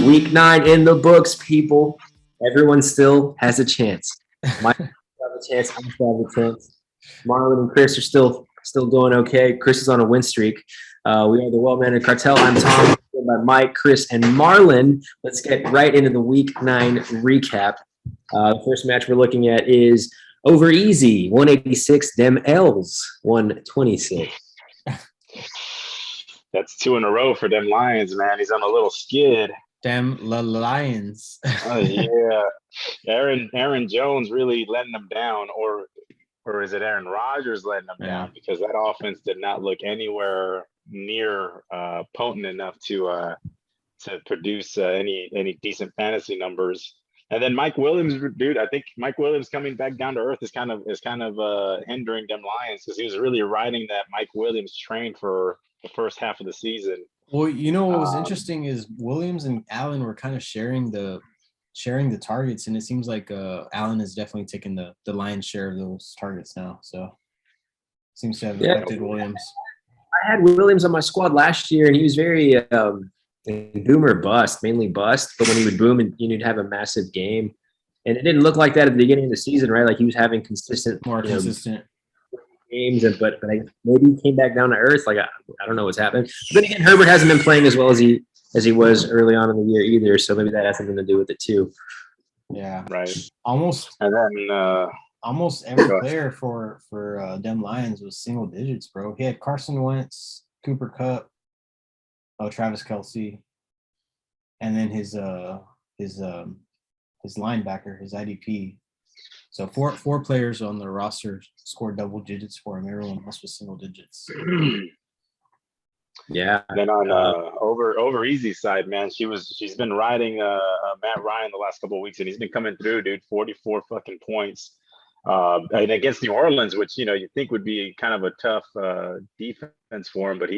Week 9 in the books, people. Everyone still has a chance. Mike have a chance. I still have a chance. Marlon and Chris are still doing okay. Chris is on a win streak. We are the well-managed cartel. I'm Tom, by Mike, Chris, and Marlon. Let's get right into the Week 9 recap. The first match we're looking at is over easy, 186. Dem L's, 126. That's 2 in a row for them Lions, man. He's on a little skid. Them Lions. Oh yeah, Aaron Jones really letting them down, or is it Aaron Rodgers letting them down? Because that offense did not look anywhere near potent enough to produce any decent fantasy numbers. And then Mike Williams, dude, I think Mike Williams coming back down to earth is kind of hindering them Lions, because he was really riding that Mike Williams train for the first half of the season. Well, you know what was interesting is Williams and Allen were kind of sharing the targets, and it seems like Allen is definitely taking the lion's share of those targets now. So seems to have affected Williams. I had Williams on my squad last year, and he was very boomer bust, mainly bust. But when he would boom, and you'd have a massive game, and it didn't look like that at the beginning of the season, right? Like he was having more consistent games, but I guess maybe he came back down to earth. Like I don't know what's happened. But then again, Herbert hasn't been playing as well as he was early on in the year either. So maybe that has something to do with it too. Yeah, right. Almost every player for them Lions was single digits, bro. He had Carson Wentz, Cooper Kupp, Travis Kelce, and then his linebacker, his IDP. So four players on the roster scored double digits for him. Everyone else was single digits. Yeah. And then on over easy side, man, she's been riding Matt Ryan the last couple of weeks, and he's been coming through, dude. 44 fucking points. And against New Orleans, which you think would be kind of a tough defense for him, but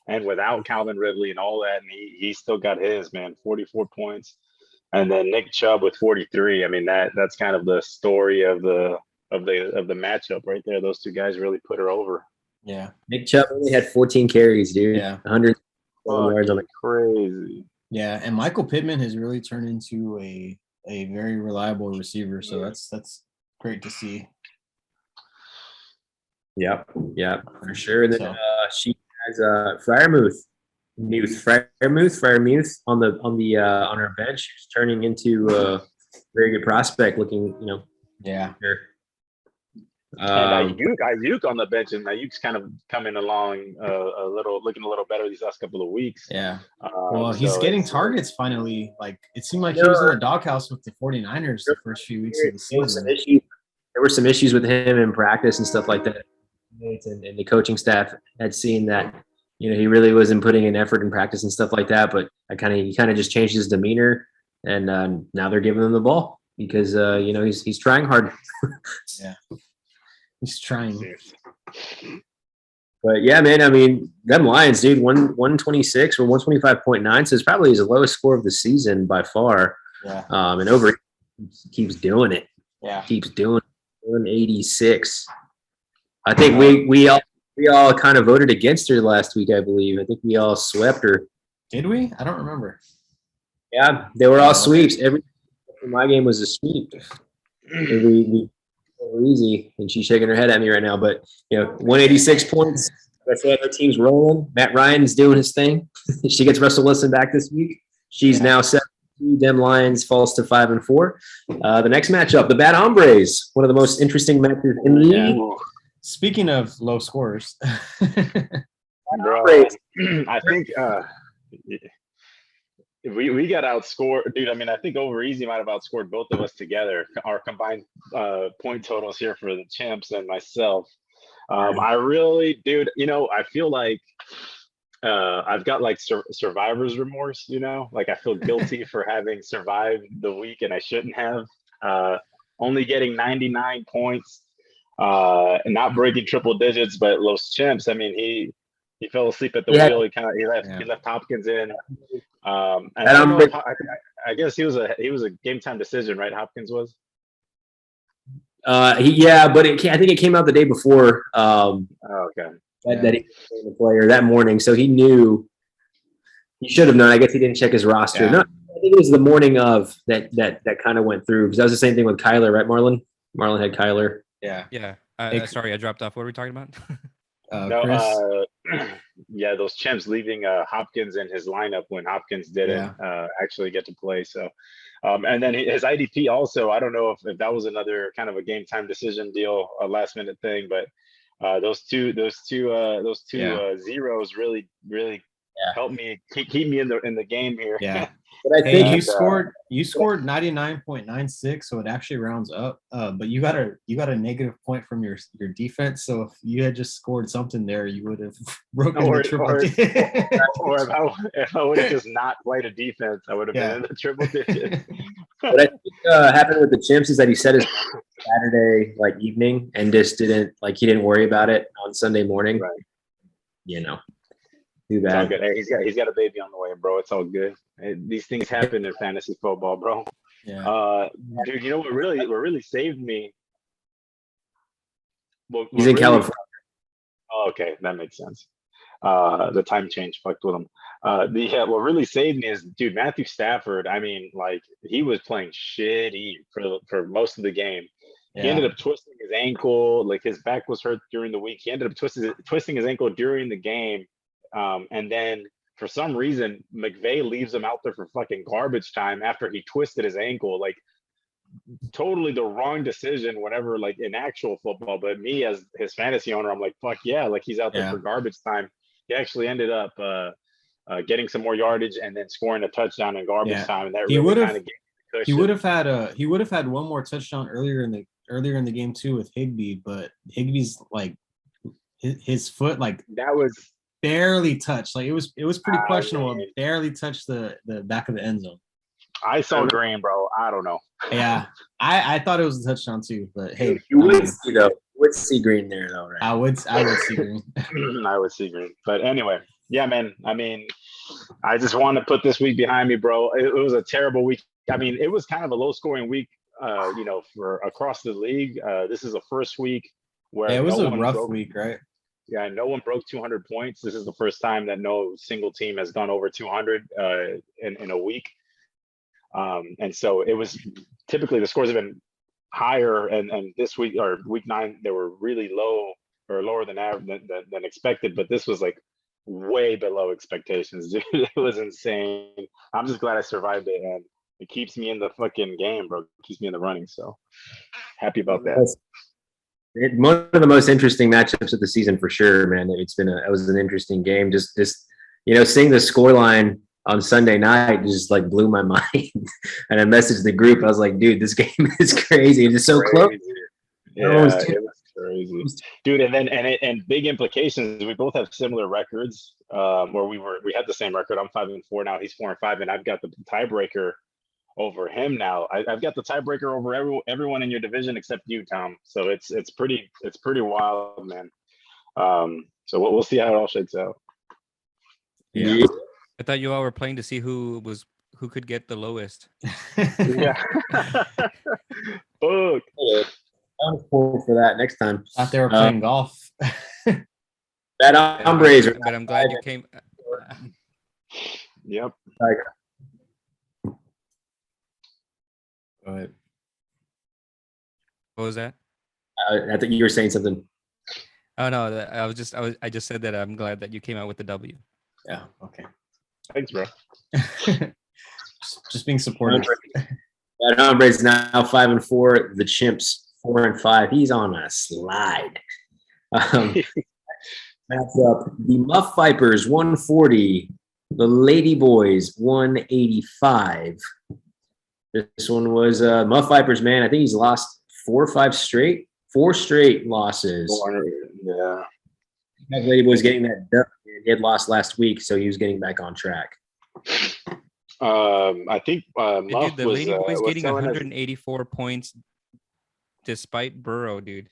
and without Calvin Ridley and all that, and he still got his, man, 44 points. And then Nick Chubb with 43. I mean, that's kind of the story of the matchup right there. Those two guys really put her over. Yeah. Nick Chubb only had 14 carries, dude. Yeah. 100 yards on it. Crazy. Yeah, and Michael Pittman has really turned into a very reliable receiver, so that's great to see. Yep, for sure. And then she has Freiermuth on her bench. She's turning into a very good prospect. Looking, Yeah. And Ayuk on the bench, and Ayuk's kind of coming along looking a little better these last couple of weeks. Yeah. Well, he's getting targets finally. Like it seemed like he was in the doghouse with the 49ers the first few weeks of the season. There were some issues with him in practice and stuff like that. And the coaching staff had seen that, he really wasn't putting in effort in practice and stuff like that. But he kind of just changed his demeanor, and now they're giving him the ball because he's trying hard. Yeah. He's trying. But yeah, man, I mean, them Lions, dude, 126 or 125.9. So it's probably his lowest score of the season by far. Yeah. And over keeps doing it. Yeah. Keeps doing it. 186. I think we all kind of voted against her last week, I believe. I think we all swept her. Did we? I don't remember. Yeah, they were all sweeps. Every my game was a sweep. We were easy, and she's shaking her head at me right now. But 186 points. That's why our team's rolling. Matt Ryan's doing his thing. She gets Russell Wilson back this week. She's now 7-2. Dem Lions falls to 5-4. The next matchup, the Bad Hombres, one of the most interesting matches in the league. Speaking of low scores, bro, I think we got outscored, dude. I mean, I think over easy might have outscored both of us together. Our combined point totals here for the champs and myself. I really, dude. I feel like I've got like survivor's remorse. Like I feel guilty for having survived the week and I shouldn't have. Only getting 99 points. And not breaking triple digits, but Los Chimps. I mean, he fell asleep at the wheel. He left Hopkins in. And I guess he was a game time decision, right? Hopkins was. But I think it came out the day before. Okay. That he became a player that morning, so he knew. He should have known. I guess he didn't check his roster. Yeah. No, I think it was the morning of that kind of went through because that was the same thing with Kyler, right, Marlon? Marlon had Kyler. Yeah. Yeah. Hey, Sorry, I dropped off. What were we talking about? No, Chris. yeah, those chimps leaving Hopkins in his lineup when Hopkins didn't actually get to play. So, and then his IDP also. I don't know if that was another kind of a game time decision deal, a last minute thing, but those two zeros really helped me keep me in the game here. Yeah. But I Hey, think you scored 99.96, so it actually rounds up. But you got a negative point from your defense. So if you had just scored something there, you would have broken the triple. Or if I would have just not played a defense, I would have been in the triple digits. what I think happened with the chimps is that he set his Saturday evening and just didn't he didn't worry about it on Sunday morning. Right. You know. Too It's all bad. good. Hey, he's got a baby on the way, bro. It's all good. These things happen in fantasy football, bro. Yeah. Dude, you know what really saved me? He's in California. Oh, okay, that makes sense. The time change fucked with him. What really saved me is, dude, Matthew Stafford. I mean, he was playing shitty for most of the game. Yeah. He ended up twisting his ankle. His back was hurt during the week. He ended up twisting his ankle during the game. And then for some reason, McVay leaves him out there for fucking garbage time after he twisted his ankle. Totally the wrong decision whenever in actual football. But me as his fantasy owner, I'm like, fuck yeah, he's out there for garbage time. He actually ended up getting some more yardage and then scoring a touchdown in garbage time. And that really kind of gave me the cushion. He would have had one more touchdown earlier in the game too with Higbee, but Higbee's his foot that was barely touched. It was pretty questionable. It barely touched the back of the end zone. I saw green, bro. I don't know. Yeah, I thought it was a touchdown too, but hey, you would see though. You would see green there though, right? I would see green. I would see green. But anyway, yeah, man. I mean, I just want to put this week behind me, bro. It was a terrible week. I mean, it was kind of a low-scoring week, for across the league. This is the first week where it was a rough week, right? Yeah, no one broke 200 points. This is the first time that no single team has gone over 200 in a week. And so it was typically the scores have been higher, and this week or week 9 they were really low or lower than average than expected. But this was way below expectations, dude. It was insane. I'm just glad I survived it, and it keeps me in the fucking game, bro. It keeps me in the running. So happy about that. One of the most interesting matchups of the season for sure, man. It was an interesting game. Just seeing the scoreline on Sunday night just blew my mind. And I messaged the group. I was like, dude, this game is crazy. It's so close. Yeah, it was crazy, dude. And then and big implications. We both have similar records. Where we had the same record. I'm 5-4 now. He's 4-5, and I've got the tiebreaker over him now. I've got the tiebreaker over everyone in your division except you, Tom. So it's pretty wild, man. So we'll see how it all shakes out. Yeah. I thought you all were playing to see who could get the lowest. Yeah. Book. I'm cool for that next time. Thought they were playing golf. That hombres. But I'm glad you came. Yep. Go ahead. What was that? I thought you were saying something. Oh no, I just said that I'm glad that you came out with the W. Yeah. Okay. Thanks, bro. just being supportive. That hombre's now 5-4. The chimps 4-5. He's on a slide. Match up the Muff Vipers 140, the Lady Boys 185. This one was Muff Vipers, man. I think he's lost 4 straight losses. Yeah. Lady Boys getting that dub. He had lost last week, so he was getting back on track. I think Dude, the Lady Boys getting 184 points despite Burrow, dude.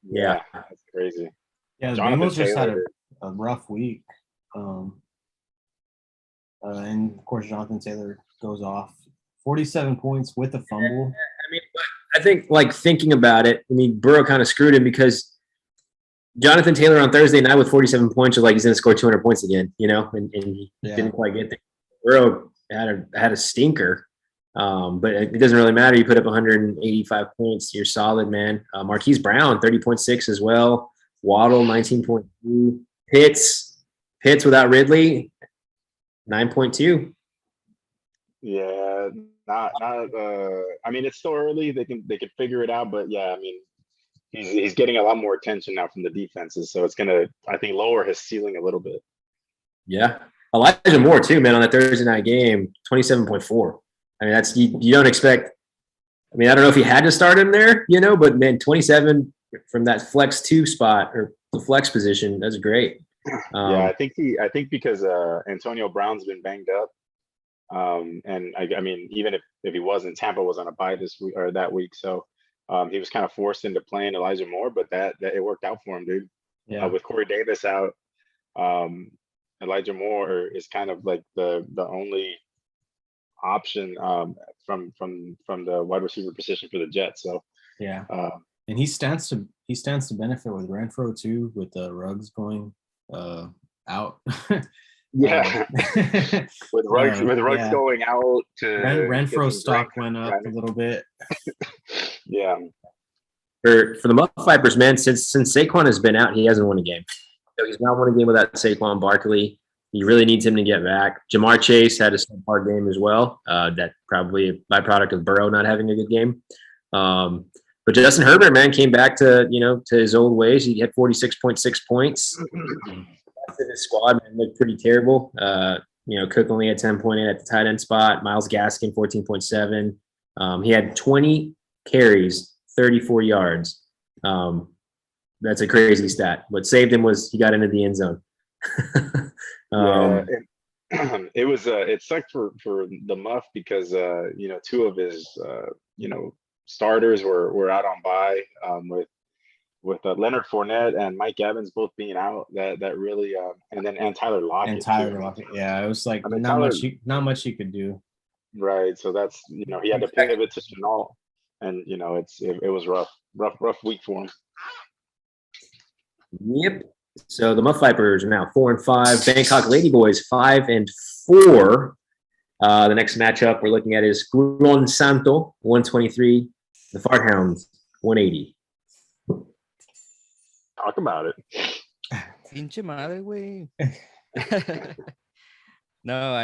Yeah. That's crazy. Yeah, the Jonathan Bengals just had Taylor. a rough week. And of course, Jonathan Taylor goes off 47 points with a fumble. I mean, I think thinking about it, Burrow kind of screwed him because Jonathan Taylor on Thursday night with 47 points was he's going to score 200 points again, and he didn't quite get there. Burrow had a stinker. But it doesn't really matter. You put up 185 points, you're solid, man. Marquise Brown, 30.6 as well. Waddle, 19.2. Pitts without Ridley, 9.2. Yeah, not. I mean, it's still early. They can figure it out, but yeah, I mean, he's getting a lot more attention now from the defenses, so it's gonna, I think, lower his ceiling a little bit. Yeah. Elijah Moore, too, man, on that Thursday night game, 27.4. I mean, that's you don't expect. I mean, I don't know if he had to start him there, but man, 27 from that flex 2 spot or the flex position, that's great. Yeah, I think because Antonio Brown's been banged up, and I mean, even if he wasn't, Tampa was on a bye this week or that week, so he was kind of forced into playing Elijah Moore, but that it worked out for him, dude. Yeah. With Corey Davis out, Elijah Moore is kind of like the only option from the wide receiver position for the Jets. So yeah, and he stands to benefit with Renfro too, with the Ruggs going out. Yeah, with Ruggs yeah. going out to Renfro's stock went up a little bit. Yeah. For the Muff Vipers, man, since Saquon has been out, he hasn't won a game. So he's not won a game without Saquon Barkley. He really needs him to get back. Jamar Chase had a subpar game as well. That probably a byproduct of Burrow not having a good game. But Justin Herbert, man, came back to his old ways. He had 46.6 points. His squad man, looked pretty terrible. Cook only had 10.8 at the tight end spot. Myles Gaskin 14.7. He had 20 carries, 34 yards. That's a crazy stat. What saved him was he got into the end zone. It was it sucked for the Muff because 2 of his starters were out on bye, with Leonard Fournette and Mike Evans both being out. That really and Tyler Lockett. Yeah, it was like not much you could do. Right, so that's he had to pivot to Chenault, and it was rough week for him. Yep. So the Muff Vipers are now 4-5. Bangkok Ladyboys 5-4. The next matchup we're looking at is Gulon Santo 123. The Fart Hounds 180. Talk about it. Pinche madre, güey. No,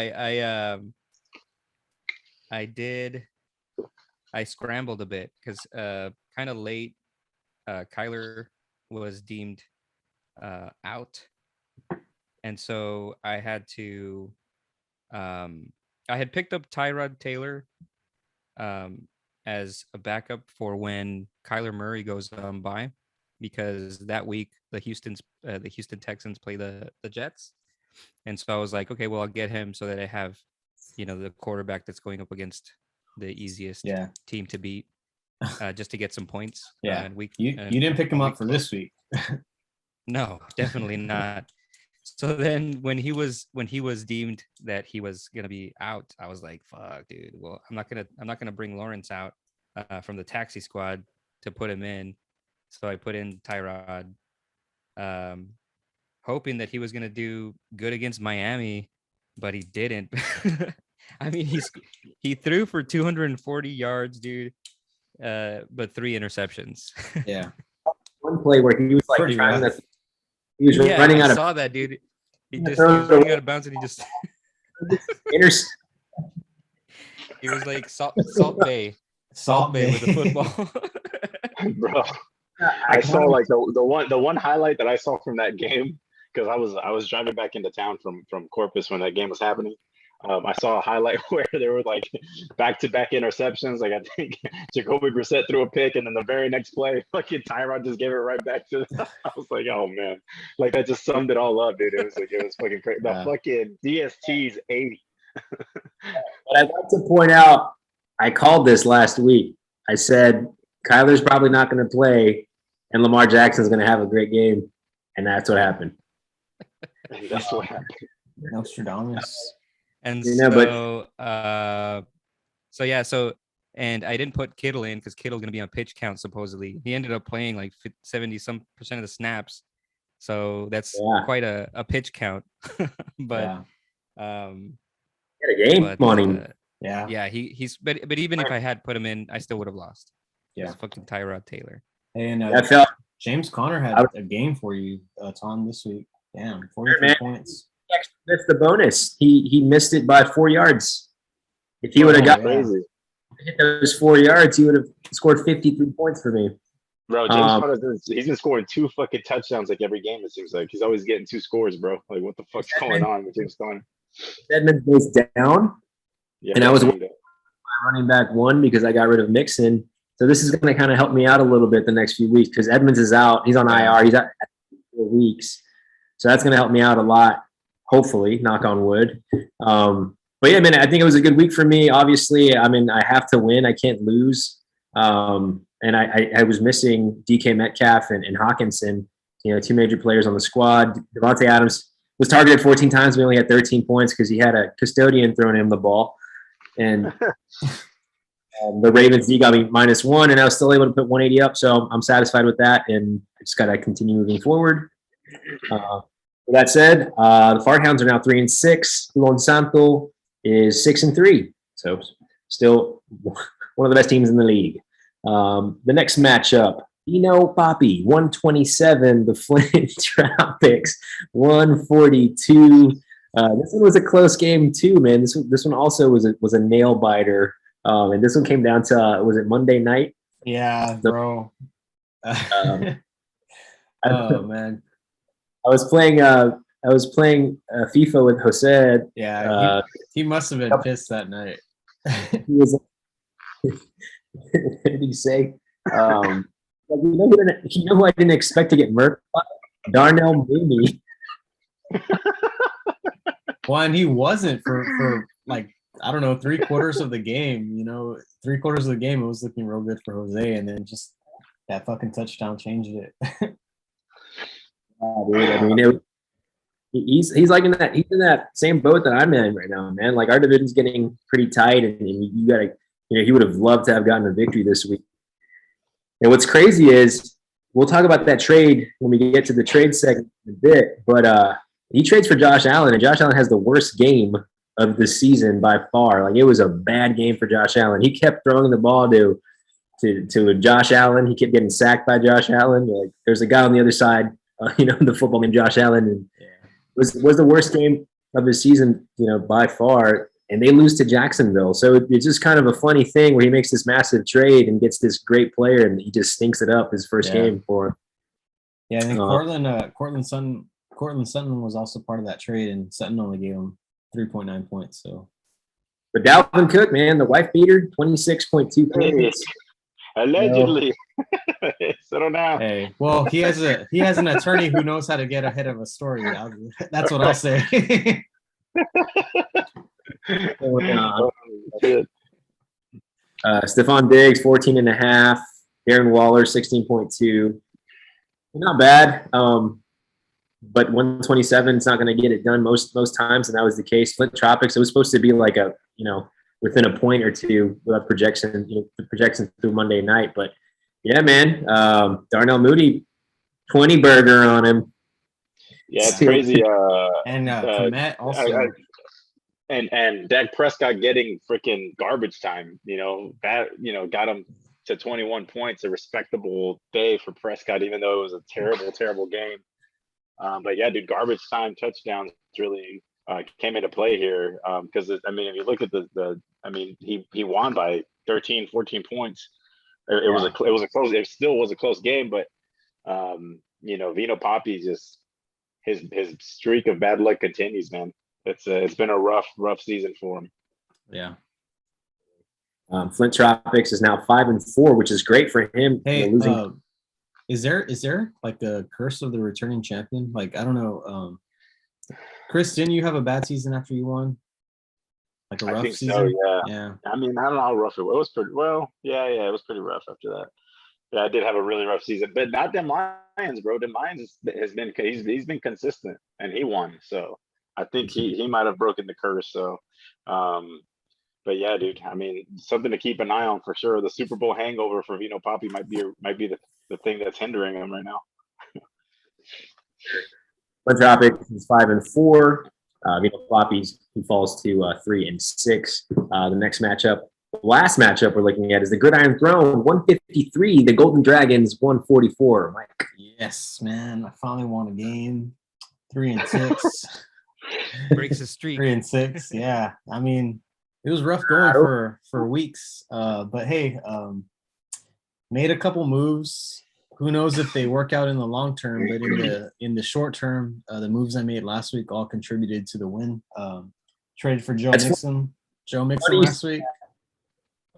I scrambled a bit because kind of late. Kyler was deemed out, and so I had to I had picked up Tyrod Taylor as a backup for when Kyler Murray goes by, because that week the Houston Texans play the Jets, and so I was like, okay, well, I'll get him so that I have the quarterback that's going up against the easiest team to beat, just to get some points. You didn't pick him up for this week. No, definitely not. So then when he was deemed that he was gonna be out, I was like, fuck, dude. Well, I'm not gonna bring Lawrence out from the taxi squad to put him in. So I put in Tyrod, hoping that he was gonna do good against Miami, but he didn't. I mean, he threw for 240 yards, dude, but 3 interceptions. Yeah. One play where he was like running out of. I saw that, dude. He was running out of bounds, and he just he was like Salt Bay with the football. Bro, I saw like the one highlight that I saw from that game, because I was driving back into town from Corpus when that game was happening. I saw a highlight where there were like back-to-back interceptions. Like I think Jacoby Brissett threw a pick, and then the very next play, fucking Tyrod just gave it right back to. I was like, oh man, like that just summed it all up, dude. It was fucking crazy. The fucking DST's 80. But I'd like to point out, I called this last week. I said Kyler's probably not going to play, and Lamar Jackson's going to have a great game, and that's what happened. And that's what happened. Nostradamus. And and I didn't put Kittle in because Kittle's going to be on pitch count, supposedly. He ended up playing like 70% of the snaps. So that's quite a pitch count. But He had a game But on him. Yeah. yeah, he's but even if I had put him in, I still would have lost. Yeah. It's fucking Tyrod Taylor. And I felt James Conner had a game for you, Tom, this week. Damn, 43 points. missed the bonus. He missed it by 4 yards. If he would have got crazy. hit those 4 yards, he would have scored 53 points for me. Bro, James Conner, he's been scoring 2 fucking touchdowns like every game. It seems like he's always getting 2 scores, bro. Like, what the fuck's going on with James Conner? Edmonds goes down, Yeah, and I was running back 1 because I got rid of Mixon. So this is going to kind of help me out a little bit the next few weeks because Edmonds is out. He's on IR. He's out 4 weeks. So that's going to help me out a lot, hopefully, knock on wood. But yeah, man, I think it was a good week for me. Obviously, I mean, I have to win. I can't lose. And I was missing DK Metcalf and Hawkinson, 2 major players on the squad. Devontae Adams was targeted 14 times. We only had 13 points because he had a custodian throwing him the ball. And the Ravens D got me -1, and I was still able to put 180 up. So I'm satisfied with that, and I just got to continue moving forward. With that said, the Farthounds are now 3-6. Lon Santo is 6-3. So still one of the best teams in the league. The next matchup, Vino Papi, 127. The Flint Tropics, 142. This one was a close game too, man. This one also was a nail biter. And this one came down to was it Monday night? Yeah, bro. Oh man. I was playing FIFA with Jose. Yeah, he must have been pissed that night. He was. What did he say? You know who I didn't expect to get murked by? Darnell Mooney. Well, and he wasn't for like, I don't know, 3/4 of the game. 3/4 of the game, it was looking real good for Jose, and then just that fucking touchdown changed it. Dude, I mean, he's like in that same boat that I'm in right now, man. Like our division's getting pretty tight, and you gotta, he would have loved to have gotten a victory this week. And what's crazy is we'll talk about that trade when we get to the trade segment in a bit, but he trades for Josh Allen, and Josh Allen has the worst game of the season by far. Like it was a bad game for Josh Allen. He kept throwing the ball to Josh Allen. He kept getting sacked by Josh Allen. Like there's a guy on the other side, the football named Josh Allen, and was the worst game of the season, by far. And they lose to Jacksonville. So it's just kind of a funny thing where he makes this massive trade and gets this great player, and he just stinks it up his first game for him. Yeah, I think Cortland Sutton was also part of that trade, and Sutton only gave him 3.9 points. So, but Dalvin Cook, man, the wife beater, 26.2 points. Allegedly. Settle down. Hey, well, he has an attorney who knows how to get ahead of a story. That's what I'll say. Stephon Diggs, 14.5. Darren Waller, 16.2. Not bad. But 127 is not going to get it done most times, and that was the case. Flint Tropics, it was supposed to be like a, within a point or two without projection, the projections through Monday night. But yeah, man, Darnell Mooney, 20 burger on him. Yeah, it's crazy. And Matt also. And Dak Prescott getting freaking garbage time, got him to 21 points, a respectable day for Prescott, even though it was a terrible, terrible game. But yeah, dude, garbage time touchdowns really came into play here. Because if you look at he won by 13, 14 points. It still was a close game, but Vino Papi just his streak of bad luck continues, man. It's been a rough season for him. Yeah. Flint Tropics is now 5-4, which is great for him. Hey, is there like a curse of the returning champion? Like, I don't know. Chris, didn't you have a bad season after you won? Like a rough season? So, yeah. I don't know how rough it was. It was pretty well. Yeah, it was pretty rough after that. Yeah, I did have a really rough season, but not them Lions, bro. Them Lions he's been consistent, and he won. So I think he might have broken the curse. So, but yeah, dude. Something to keep an eye on for sure. The Super Bowl hangover for Vino Papi might be the thing that's hindering him right now. Flint Tropics is 5-4. He falls to 3-6. The last matchup we're looking at is the Gridiron Throne, 153. The Golden Dragons, 144. Mike. Yes, man. I finally won a game. 3-6. Breaks the streak. 3-6. Yeah. I mean, it was rough going for weeks. But hey, made a couple moves. Who knows if they work out in the long term, but in the short term, the moves I made last week all contributed to the win. Traded for Joe Mixon last week.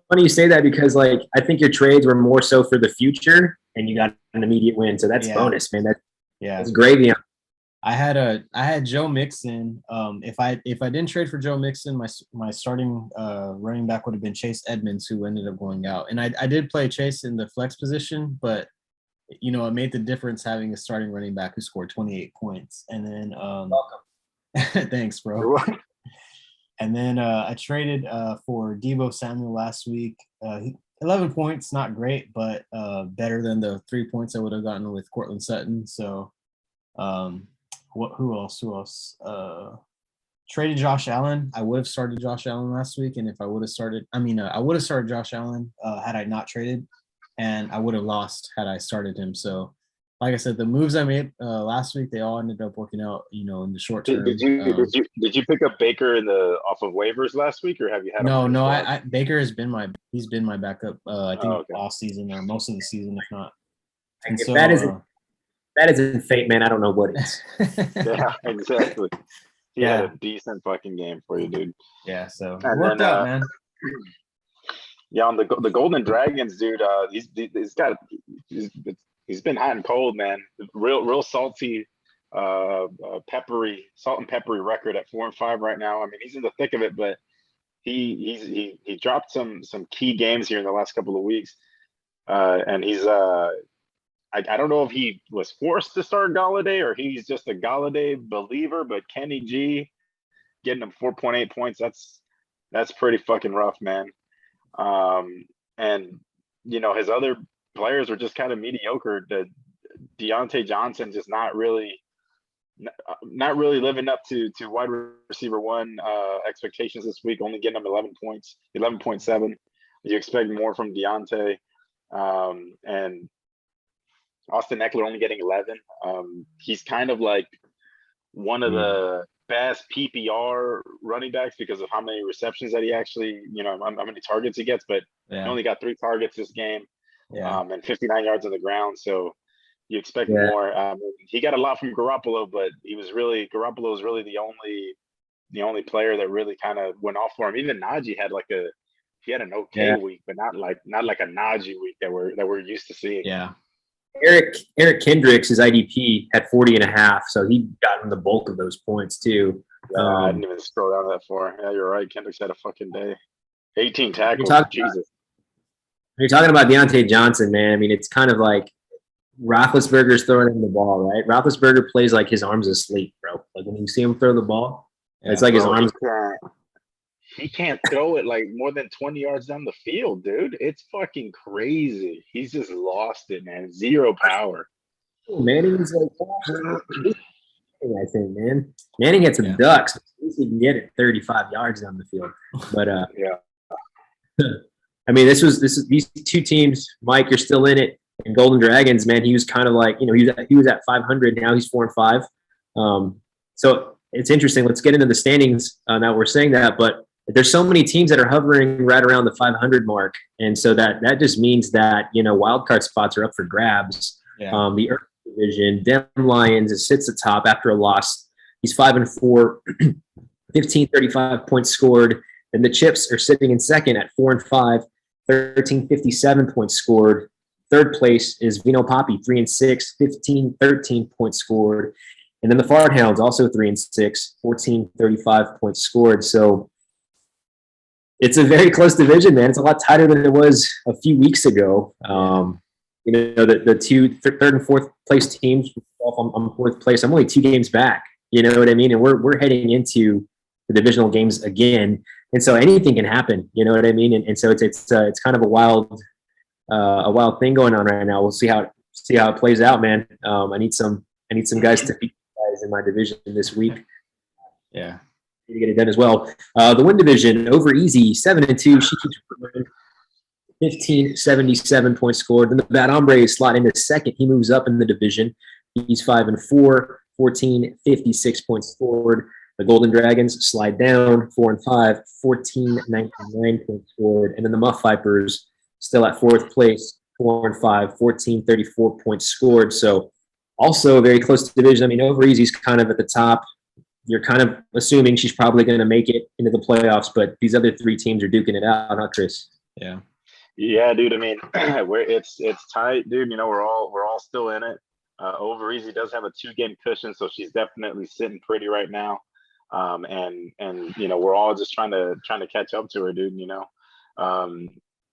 Funny you say that because I think your trades were more so for the future and you got an immediate win. So that's bonus, man. That's gravy. I had Joe Mixon. If I didn't trade for Joe Mixon, my starting running back would have been Chase Edmonds, who ended up going out. And I did play Chase in the flex position, but it made the difference having a starting running back who scored 28 points. And then thanks, bro. And then I traded for Deebo Samuel last week. 11 points, not great, but better than the 3 points I would have gotten with Cortland Sutton. So who else? Traded Josh Allen. I would have started Josh Allen last week, and if I would have started Josh Allen had I not traded, and I would have lost had I started him. So, like I said, the moves I made last week, they all ended up working out, in the short term. Did you pick up Baker off of waivers last week, or have you had him? No. Baker has been my backup. I think all season or most of the season, if not. And if that isn't fate, man, I don't know what is. Yeah, exactly. He had a decent fucking game for you, dude. Yeah, so it worked out, man. Yeah, on the Golden Dragons, dude. He's been hot and cold, man. Real salty, peppery, salt and peppery record at 4-5 right now. I mean, he's in the thick of it, but he dropped some key games here in the last couple of weeks, and he's I don't know if he was forced to start Galladay or he's just a Galladay believer, but Kenny G getting him 4.8 points, that's pretty fucking rough, man. And his other players were just kind of mediocre. Deontay Johnson just not really living up to wide receiver one expectations this week, only getting him 11 points, 11.7. You expect more from Deontay. And Austin Eckler only getting 11. He's kind of like one of the best PPR running backs because of how many receptions that he actually, how many targets he gets, but he only got 3 targets this game, and 59 yards on the ground. So you expect more. He got a lot from Garoppolo, but Garoppolo was really the only player that really kind of went off for him. Even Najee had an okay week, but not like a Najee week that we're used to seeing. Yeah. Eric Kendricks, his IDP had 40.5, so he got him the bulk of those points too. I didn't even scroll down that far. Yeah, you're right. Kendricks had a fucking day. 18 tackles. Jesus. You're talking about Deontay Johnson, man. I mean, it's kind of like Roethlisberger's throwing him the ball, right? Roethlisberger plays like his arm's asleep, bro. Like when you see him throw the ball, it's like his arms. He can't throw it like more than 20 yards down the field, dude. It's fucking crazy. He's just lost it, man. Zero power. Manning's like, I think, man. Manning had some ducks. At least he can get it 35 yards down the field. But I mean, this is these two teams. Mike, you're still in it. And Golden Dragons, man, he was kind of like, he was at 500. Now he's 4-5. So it's interesting. Let's get into the standings. Now we're saying that, but there's so many teams that are hovering right around the 500 mark. And so that just means that, wildcard spots are up for grabs. Yeah. The Earth Division, Dem Lions sits atop after a loss. He's 5-4, 1535 points scored. And the Chips are sitting in second at 4-5, 1357 points scored. Third place is Vino Poppy, 3-6, 1513 points scored. And then the Fard Hounds also 3-6, 1435 points scored. So it's a very close division, man. It's a lot tighter than it was a few weeks ago. The two third and fourth place teams. I'm fourth place. I'm only 2 games back. You know what I mean? And we're heading into the divisional games again, and so anything can happen. You know what I mean? And so it's kind of a wild thing going on right now. We'll see how it plays out, man. I need some guys to beat guys in my division this week. Yeah. to get it done as well. The win division over easy 7-2. She keeps 1577 points scored. Then the Bad Hombres slot into second. He moves up in the division. He's 5-4, 1456 points scored. The Golden Dragons slide down 4-5, 1499 points scored. And then the Muff Vipers still at fourth place, 4-5, 1434 points scored. So also very close to division. I mean, over easy's kind of at the top. You're kind of assuming she's probably going to make it into the playoffs, but these other three teams are duking it out, huh, Chris? Yeah. Yeah, dude. I mean, it's tight, dude. You know, we're all still in it. Over easy does have a 2-game cushion, so she's definitely sitting pretty right now. And you know, we're all just trying to catch up to her, dude. You know,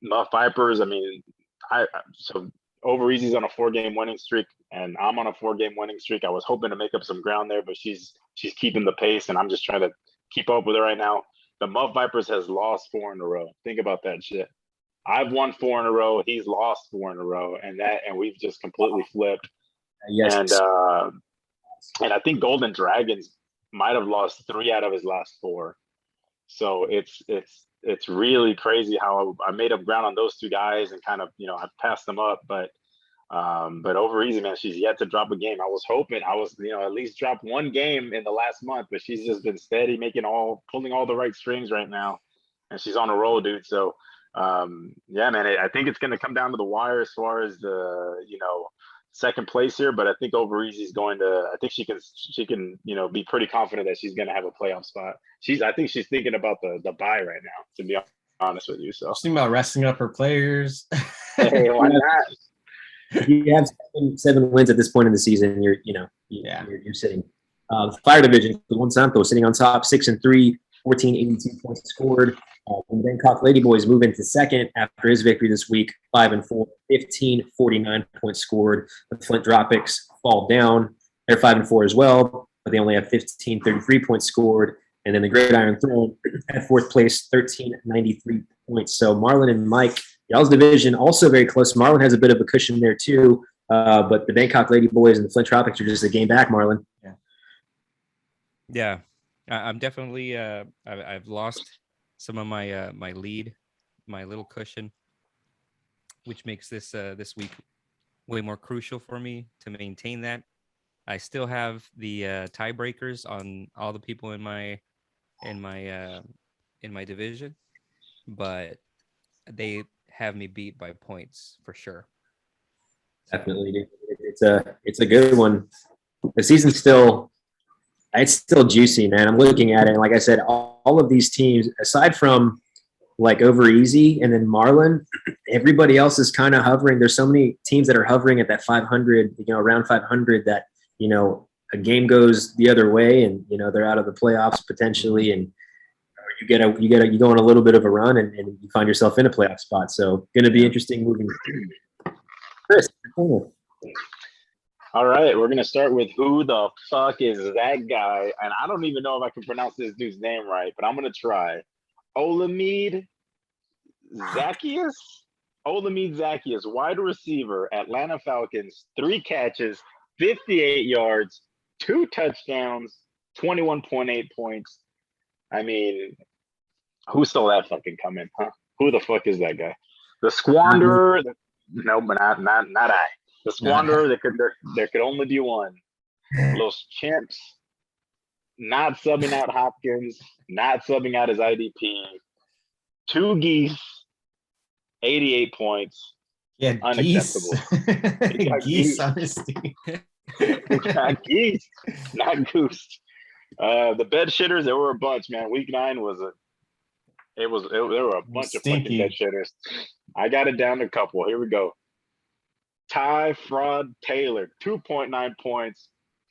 Muff Vipers. I mean, so over easy's on a 4-game winning streak, and I'm on a 4-game winning streak. I was hoping to make up some ground there, but she's keeping the pace, and I'm just trying to keep up with her right now. The Muff Vipers has lost 4 in a row. Think about that shit. I've won 4 in a row. He's lost 4 in a row, and we've just completely flipped. Yes. And I think Golden Dragons might have lost 3 out of his last 4. So it's really crazy how I made up ground on those 2 guys and kind of, you know, I passed them up, but over easy, man, she's yet to drop a game. I was hoping you know, at least drop 1 game in the last month, but she's just been steady, pulling all the right strings right now, and she's on a roll, dude. So yeah, man, I think it's going to come down to the wire as far as the, you know, second place here, but I think over easy is going to, I think she can, you know, be pretty confident that she's going to have a playoff spot. I think she's thinking about the bye right now, to be honest with you. So She's thinking about resting up her players. hey, why not? You have 7 wins at this point in the season. You're sitting. The Fire division, the One Santos sitting on top, 6-3, 1482 points scored. And Bangkok Ladyboys move into second after his victory this week, 5-4, 1549 points scored. The Flint Tropics fall down. They're 5-4 as well, but they only have 1533 points scored. And then the Great Iron Throne at fourth place, 1393 points. So Marlon and Mike, y'all's division also very close. Marlon has a bit of a cushion there too, but the Bangkok Ladyboys and the Flint Tropics are just a game back, Marlon. Yeah, I'm definitely. I've lost some of my my lead, my little cushion, which makes this week way more crucial for me to maintain that. I still have the tiebreakers on all the people in my division, but they have me beat by points for sure. Definitely, dude. It's a good one. The season's still juicy, man. I'm looking at it, and like I said, all of these teams, aside from like over easy and then Marlin, everybody else is kind of hovering. There's so many teams that are hovering at that 500, you know, around 500 that, you know, a game goes the other way and, you know, they're out of the playoffs potentially. And you go on a little bit of a run and you find yourself in a playoff spot. So going to be interesting moving forward. Chris. All right, we're going to start with who the fuck is that guy? And I don't even know if I can pronounce this dude's name right, but I'm going to try. Olamide Zacchaeus, wide receiver, Atlanta Falcons, 3 catches, 58 yards, 2 touchdowns, 21.8 points. I mean, who saw that fucking coming, huh? Who the fuck is that guy? The squanderer? No, but not I. The squanderer, there could only be one. Los Champs, not subbing out Hopkins, not subbing out his IDP. 2 geese, 88 points. Yeah, unacceptable. Geese on his team. Not geese, not goose. The bed shitters, there were a bunch, man. Week 9 there were a bunch of fucking bed shitters. I got it down to a couple. Here we go. Ty Fraud Taylor, 2.9 points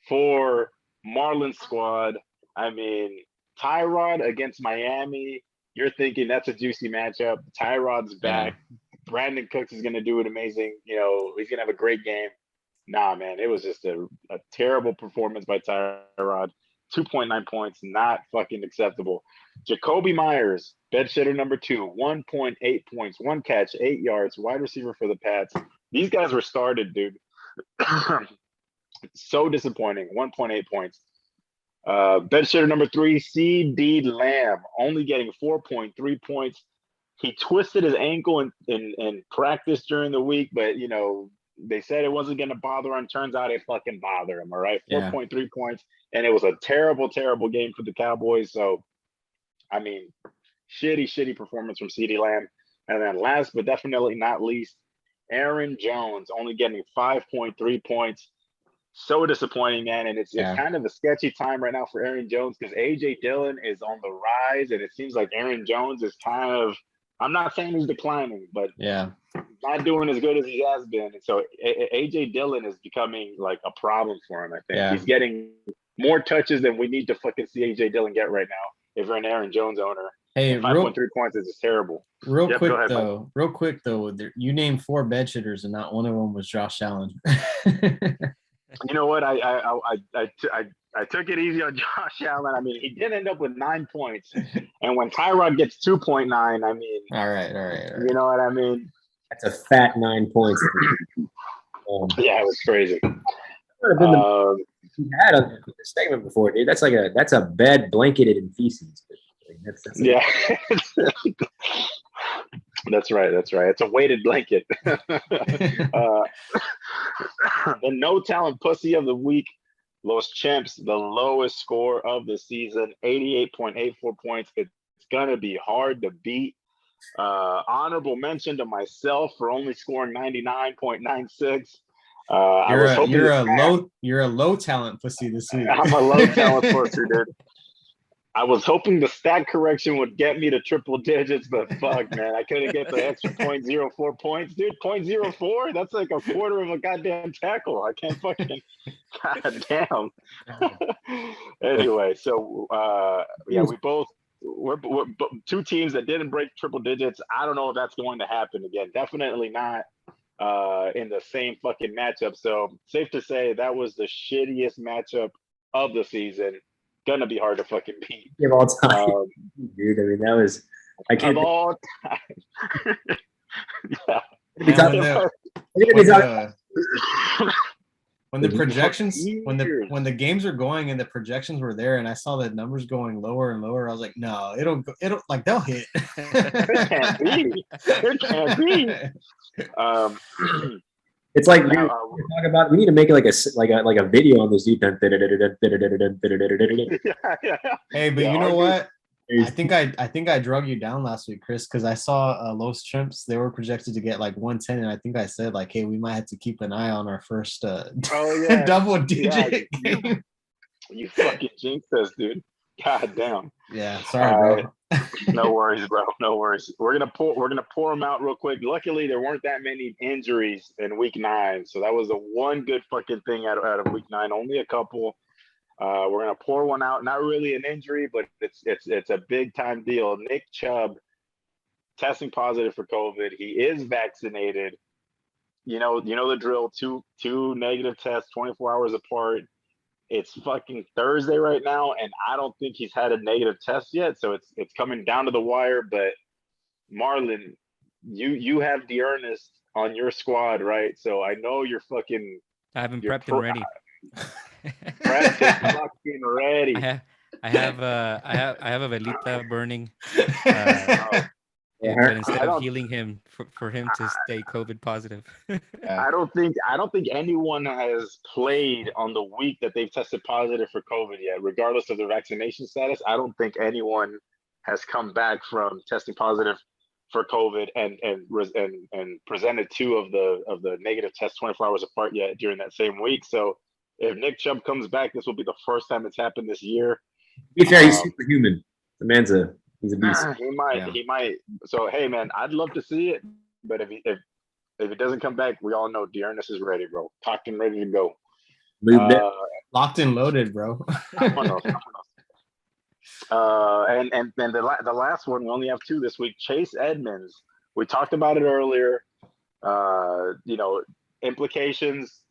for Marlins squad. I mean, Tyrod against Miami. You're thinking that's a juicy matchup. Tyrod's back. Brandon Cooks is going to do it amazing. You know, he's going to have a great game. Nah, man, it was just a terrible performance by Tyrod. 2.9 points, not fucking acceptable. Jacoby Myers, bed shitter number 2, 1.8 points, 1 catch, 8 yards, wide receiver for the Pats. These guys were started, dude. So disappointing. 1.8 points. Bench hitter number 3, C.D. Lamb, only getting 4.3 points. He twisted his ankle in practice during the week, but they said it wasn't going to bother him. Turns out it fucking bothered him. All right, 4.3 points, and it was a terrible, terrible game for the Cowboys. So, I mean, shitty performance from C.D. Lamb. And then last but definitely not least, Aaron Jones only getting 5.3 points. So disappointing, man. And it's kind of a sketchy time right now for Aaron Jones because A.J. Dillon is on the rise, and it seems like Aaron Jones is kind of, I'm not saying he's declining, but not doing as good as he has been. And so A.J. Dillon is becoming like a problem for him, I think. He's getting more touches than we need to fucking see A.J. Dillon get right now if you're an Aaron Jones owner. Hey, 5.3 points is just terrible. Real quick though, you named 4 bench hitters and not one of them was Josh Allen. You know what? I took it easy on Josh Allen. I mean, he did end up with 9 points, and when Tyrod gets 2.9, I mean, all right. You know what I mean? That's a fat 9 points. Yeah, it was crazy. You had a statement before, dude. That's a bed blanketed in feces. Yeah. That's right. It's a weighted blanket. The no talent pussy of the week, Los Champs, the lowest score of the season, 88.84 points. It's gonna be hard to beat. Honorable mention to myself for only scoring 99.96. You're a low talent pussy this week. I'm a low talent pussy, dude. I was hoping the stat correction would get me to triple digits, but fuck, man, I couldn't get the extra 0.04 points, dude. 0.04? That's like a quarter of a goddamn tackle. I can't fucking, goddamn. Anyway, so we're 2 teams that didn't break triple digits. I don't know if that's going to happen again. Definitely not in the same fucking matchup. So safe to say that was the shittiest matchup of the season. Gonna be hard to fucking beat. Of all time, dude. I mean, that was of all time. When the projections, when the games are going and the projections were there, and I saw the numbers going lower and lower, I was like, no, it'll like they'll hit. It can't be. It can't be. It's like, dude, we need to make it like a video on this, dude. Hey, but you know what? I think I drug you down last week, Chris, because I saw Los Chimps. They were projected to get like 110, and I think I said like, hey, we might have to keep an eye on our first double digit game. You fucking jinxed us, dude. God damn. Yeah, sorry, bro. No worries, bro. No worries. We're gonna pour them out real quick. Luckily, there weren't that many injuries in week 9, so that was the one good fucking thing out of week 9. Only a couple. We're gonna pour one out. Not really an injury, but it's a big time deal. Nick Chubb testing positive for COVID. He is vaccinated. You know the drill. Two negative tests, 24 hours apart. It's fucking Thursday right now, and I don't think he's had a negative test yet. So it's coming down to the wire. But Marlon, you have Dearness on your squad, right? So I know you're fucking. I haven't prepped him ready. Prepped him fucking ready. I have a velita burning. But instead of healing him for him to stay COVID positive. I don't think anyone has played on the week that they've tested positive for COVID yet, regardless of their vaccination status. I don't think anyone has come back from testing positive for COVID and presented 2 of the negative tests 24 hours apart yet during that same week. So if Nick Chubb comes back, this will be the first time it's happened this year. To be fair, he's superhuman. The man's he's a beast. He might. So hey, man, I'd love to see it, but if it doesn't come back, we all know Dearness is ready, bro. Cocked and ready to go. Locked and loaded, bro. Someone else. And the last one, we only have 2 this week. Chase Edmonds. We talked about it earlier. Implications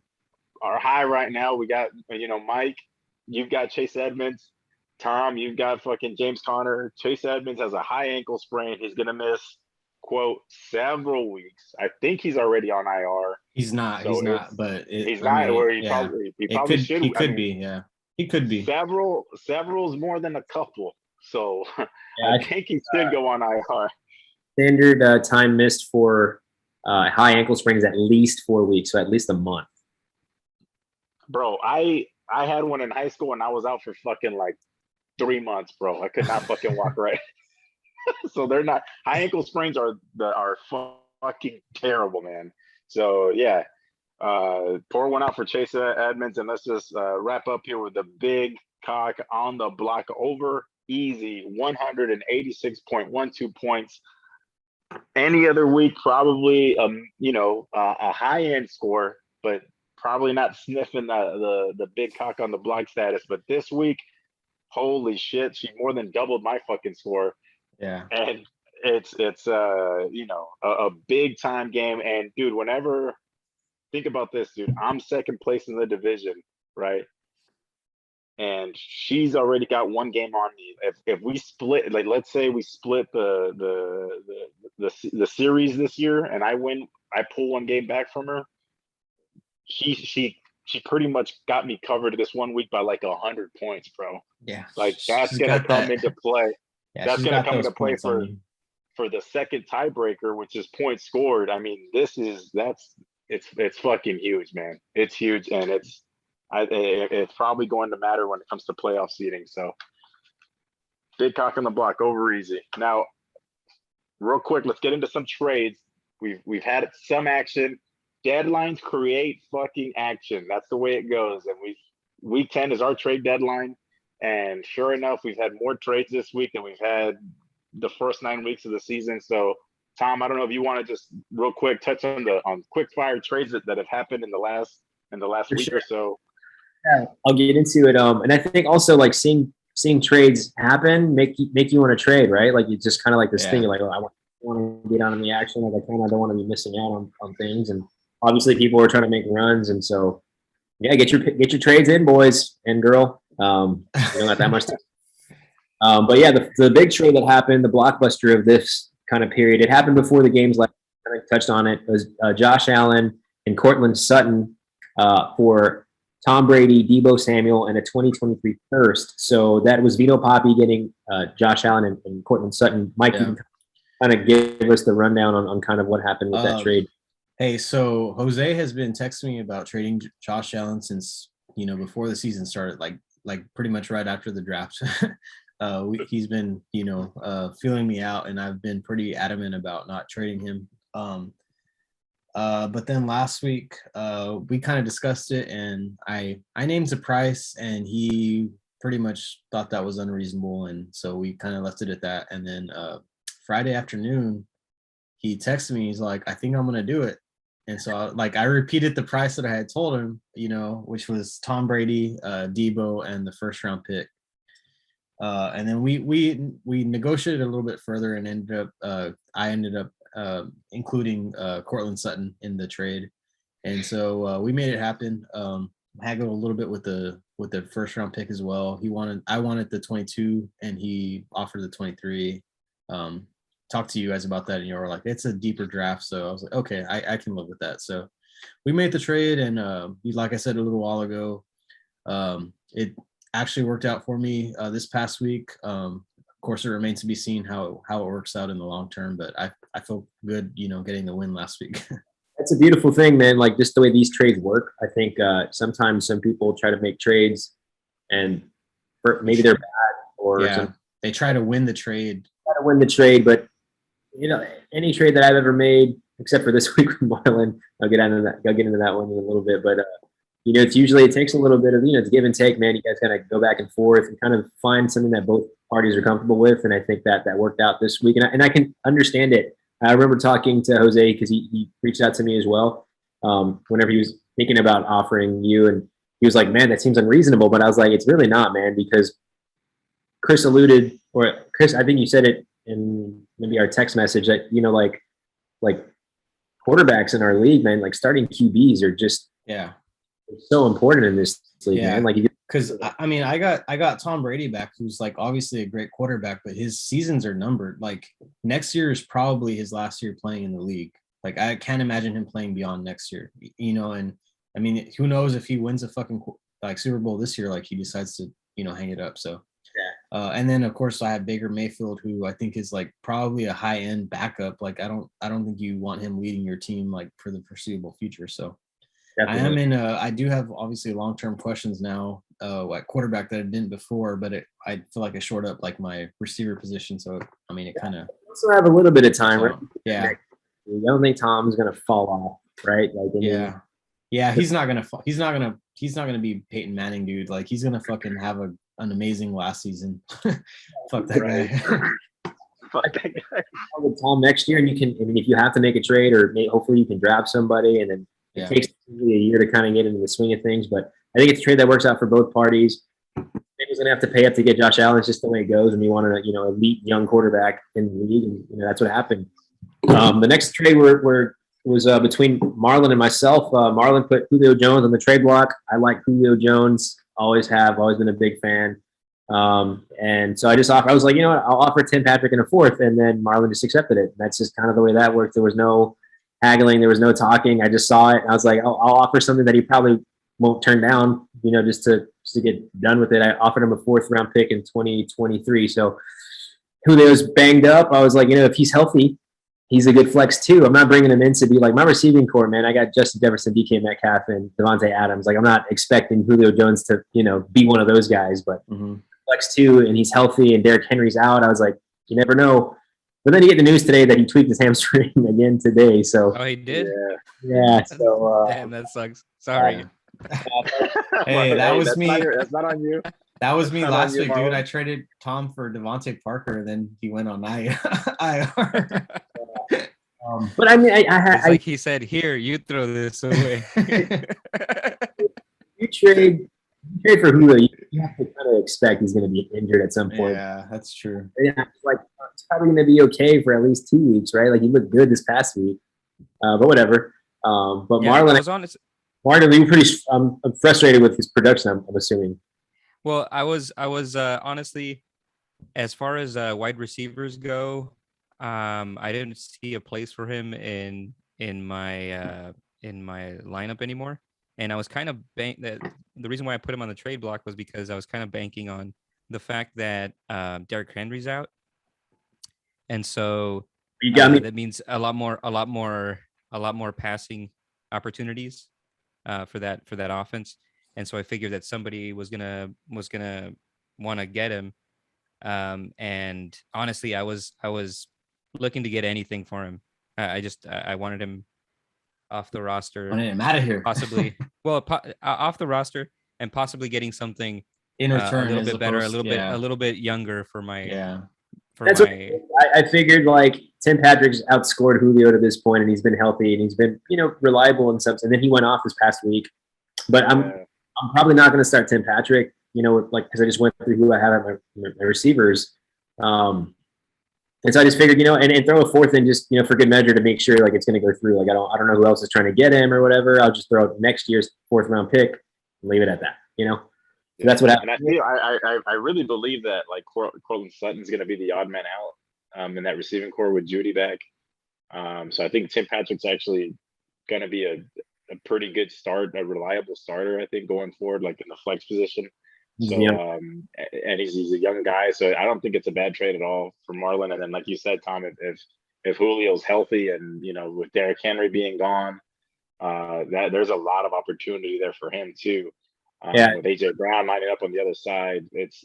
are high right now. We got Mike. You've got Chase Edmonds. Tom, you've got fucking James Conner. Chase Edmonds has a high ankle sprain. He's going to miss, quote, several weeks. I think he's already on IR. He's not, but he's not. Where he probably should. He could be, yeah. He could be. Several's more than a couple. So Yeah, I think he should go on IR. standard time missed for high ankle sprains at least 4 weeks, so at least a month. Bro, I had one in high school and I was out for fucking like 3 months, bro. I could not fucking walk right. So they're not high ankle sprains are fucking terrible, man. So yeah, pour one out for Chase Edmonds, and let's just wrap up here with the big cock on the block over easy 186.12 points. Any other week, probably a high end score, but probably not sniffing the big cock on the block status. But this week, holy shit, she more than doubled my fucking score. Yeah. And it's a big time game. And dude, whenever think about this, dude, I'm second place in the division, right? And she's already got one game on me. If we split, like let's say we split the series this year, and I win, I pull one game back from her. She pretty much got me covered this 1 week by like 100 points, bro. Yeah. Like that's gonna come into play. Yeah, That's gonna come into play points on you. for the second tiebreaker, which is points scored. I mean, it's fucking huge, man. It's huge, and it's probably going to matter when it comes to playoff seeding. So big cock on the block, over easy. Now, real quick, let's get into some trades. We've had some action. Deadlines create fucking action. That's the way it goes. And week 10 is our trade deadline. And sure enough, we've had more trades this week than we've had the first 9 weeks of the season. So Tom, I don't know if you want to just real quick touch on quick fire trades that have happened in the last week or so. Yeah, I'll get into it. And I think also like seeing trades happen make you want to trade, right? Like you just kind of like this thing. You're like, oh, I want to get on in the action. Like I don't want to be missing out on things. And obviously, people are trying to make runs, and so yeah, get your trades in, boys and girl. You don't got that much time. But yeah, the big trade that happened, the blockbuster of this kind of period, it happened before the games. Like I touched on it, was Josh Allen and Cortland Sutton for Tom Brady, Deebo Samuel, and a 2023 first. So that was Vito Papi getting Josh Allen and Cortland Sutton. Mike, you can kind of give us the rundown on kind of what happened with that trade. Hey, so Jose has been texting me about trading Josh Allen since before the season started, like pretty much right after the draft. He's been feeling me out, and I've been pretty adamant about not trading him. But then last week we kind of discussed it, and I named the price, and he pretty much thought that was unreasonable, and so we kind of left it at that. And then Friday afternoon, he texted me. He's like, "I think I'm gonna do it." And so I repeated the price that I had told him, which was Tom Brady, Deebo, and the first round pick. And then we negotiated a little bit further, and I ended up including Cortland Sutton in the trade. And so we made it happen. Haggled a little bit with the first round pick as well. I wanted the 22, and he offered the 23. Talked to you guys about that, and you were like, it's a deeper draft. So I was like, okay, I can live with that. So we made the trade, and like I said a little while ago, it actually worked out for me this past week. Of course, it remains to be seen how it works out in the long term, but I feel good, getting the win last week. That's a beautiful thing, man. Like just the way these trades work. I think sometimes some people try to make trades and maybe they're bad, or they try to win the trade. But any trade that I've ever made, except for this week with Marlon, I'll get into that one in a little bit. But it's usually, it takes a little bit of it's give and take, man. You guys gotta go back and forth and kind of find something that both parties are comfortable with. And I think that worked out this week, and I can understand it. I remember talking to Jose because he reached out to me as well whenever he was thinking about offering you, and he was like, "Man, that seems unreasonable." But I was like, "It's really not, man," because Chris, I think you said it in maybe our text message that like quarterbacks in our league, man, like starting QBs are just so important in this league, man. Like because I got Tom Brady back, who's like obviously a great quarterback, but his seasons are numbered. Like next year is probably his last year playing in the league. Like I can't imagine him playing beyond next year, and I mean, who knows if he wins a fucking like Super Bowl this year, like he decides to, hang it up. So and then of course I have Baker Mayfield, who I think is like probably a high end backup. Like I don't think you want him leading your team like for the foreseeable future. So Definitely. I do have obviously long term questions now at quarterback that I didn't before, but I feel like I shored up like my receiver position. So I mean, it kind of Also have a little bit of time, right? yeah. I don't think Tom's gonna fall off, right? Like, I mean, Yeah, he's not gonna be Peyton Manning, dude. Like he's gonna fucking have an amazing last season. Fuck that guy. Fuck that guy. with Tom next year, and you can. I mean, if you have to make a trade, or hopefully you can draft somebody, and then it takes usually a year to kind of get into the swing of things. But I think it's a trade that works out for both parties. Maybe gonna have to pay up to get Josh Allen. It's just the way it goes, and you want an elite young quarterback in the league, and that's what happened. The next trade was between Marlon and myself. Marlon put Julio Jones on the trade block. I like Julio Jones. Always been a big fan. And so I was like, I'll offer Tim Patrick in a fourth, and then Marlon just accepted it. And that's just kind of the way that worked. There was no haggling. There was no talking. I just saw it, and I was like, I'll offer something that he probably won't turn down, just to get done with it. I offered him a 4th round pick in 2023. So Julio's banged up. I was like, if he's healthy, he's a good flex too. I'm not bringing him in to be like my receiving core, man. I got Justin Jefferson, DK Metcalf, and Devontae Adams. Like, I'm not expecting Julio Jones to, be one of those guys, but flex too, and he's healthy, and Derrick Henry's out. I was like, you never know. But then you get the news today that he tweaked his hamstring again today. So he did. Yeah. So damn, that sucks. Sorry. Hey, that was me. That's not on you. That was me last week, dude. I traded Tom for Devontae Parker, and then he went on IR. But I mean, I like he said, here, you throw this away. you trade for Julio, you have to kind of expect he's going to be injured at some point. Yeah, that's true. Yeah, like it's probably going to be okay for at least 2 weeks, right? Like he looked good this past week, but whatever. But yeah, Marlon, Marlon, you pretty. I'm frustrated with his production. I'm assuming. Well, I was honestly, as far as wide receivers go, I didn't see a place for him in my lineup anymore. And I was kind of the reason why I put him on the trade block was because I was kind of banking on the fact that Derrick Henry's out, and so you got me. That means a lot more passing opportunities for that offense. And so I figured that somebody was gonna want to get him. And honestly, I was looking to get anything for him. I wanted him off the roster. I wanted him out of here. Possibly. Well, off the roster, and possibly getting something in return, a little bit better, a little bit younger for my. Yeah. That's what I figured. Like Tim Patrick's outscored Julio to this point, and he's been healthy, and he's been reliable and stuff. And then he went off this past week, but I'm probably not going to start Tim Patrick. Because I just went through who I have at my receivers. And so I just figured, and throw a fourth in just, for good measure to make sure like it's going to go through. Like I don't know who else is trying to get him or whatever. I'll just throw next year's 4th round pick and leave it at that. So that's what happened. And I really believe that like Cortland Sutton's going to be the odd man out in that receiving core with Judy back. So I think Tim Patrick's actually going to be a pretty good start, a reliable starter. I think going forward, like in the flex position. So, and he's a young guy, so I don't think it's a bad trade at all for Marlon. And then, like you said, Tom, if Julio's healthy and with Derrick Henry being gone, that there's a lot of opportunity there for him too. With AJ Brown lining up on the other side, it's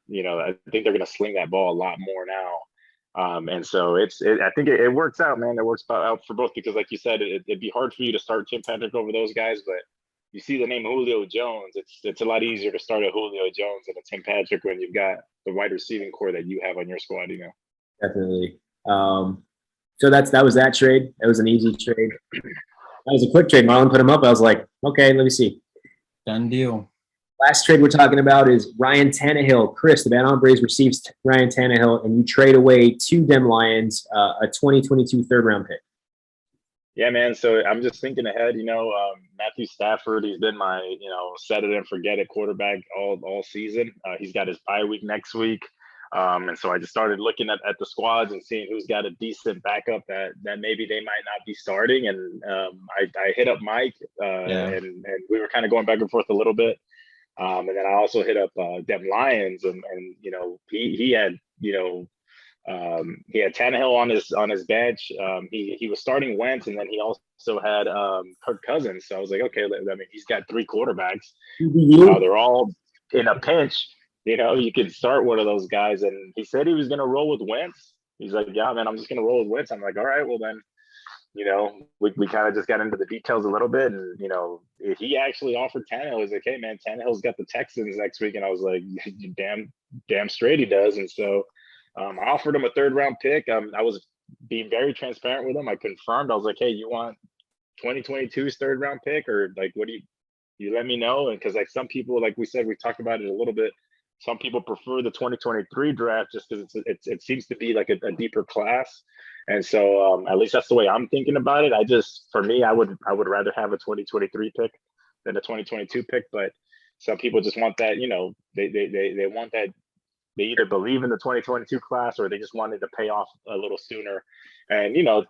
I think they're going to sling that ball a lot more now. And so I think it works out, man. It works out for both because, like you said, it'd be hard for you to start Tim Patrick over those guys, but you see the name Julio Jones, it's a lot easier to start a Julio Jones than a Tim Patrick when you've got the wide receiving core that you have on your squad, Definitely. So that was that trade. That was an easy trade. That was a quick trade. Marlon put him up. I was like, okay, let me see. Done deal. Last trade we're talking about is Ryan Tannehill. Chris, the Bad Hombres receives Ryan Tannehill, and you trade away to them Lions a 2022 3rd round pick. Yeah, man. So I'm just thinking ahead. Matthew Stafford. He's been my set it and forget it quarterback all season. He's got his bye week next week. And so I just started looking at the squads and seeing who's got a decent backup that maybe they might not be starting. And I hit up Mike, and we were kind of going back and forth a little bit. And then I also hit up Dem Lions, and you know, he had, you know, he had Tannehill on his bench. He was starting Wentz, and then he also had Kirk Cousins. So I was like, okay, I mean, he's got 3 quarterbacks. They're all in a pinch. You know, you could start one of those guys. And he said he was going to roll with Wentz. He's like, yeah, man, I'm just going to roll with Wentz. I'm like, all right, well then, you know, we kind of just got into the details a little bit. And, you know, he actually offered Tannehill. He's like, hey, man, Tannehill's got the Texans next week. And I was like, damn straight he does. And so I offered him a 3rd round pick. I was being very transparent with him. I confirmed. I was like, hey, you want 2022's 3rd round pick, or like, what do you let me know? And because like some people, like we said, we talked about it a little bit. Some people prefer the 2023 draft just because it seems to be like a deeper class. And so at least that's the way I'm thinking about it. For me, I would rather have a 2023 pick than a 2022 pick. But some people just want that, you know, they want that. They either believe in the 2022 class or they just wanted to pay off a little sooner. And, you know,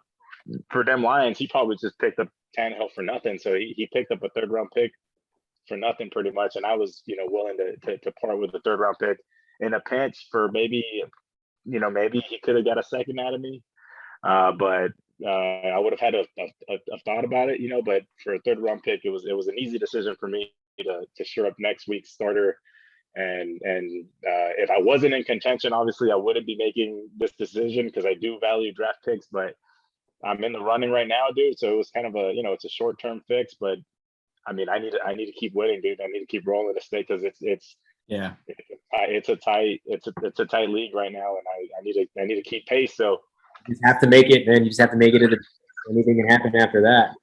for them Lions, he probably just picked up Tannehill for nothing. So he picked up a 3rd round pick for nothing pretty much. And I was, you know, willing to part with the 3rd round pick in a pinch for maybe, you know, maybe he could have got a second out of me. But I would have had a thought about it, you know, but for a 3rd round pick, it was an easy decision for me to shore up next week's starter. And if I wasn't in contention, obviously I wouldn't be making this decision because I do value draft picks, but I'm in the running right now, dude. So it was kind of a, you know, it's a short-term fix, but I mean, I need to keep winning, dude. I need to keep rolling this thing because it's a tight league right now, and I need to keep pace. So you just have to make it, man. You just have to make it. Anything can happen after that.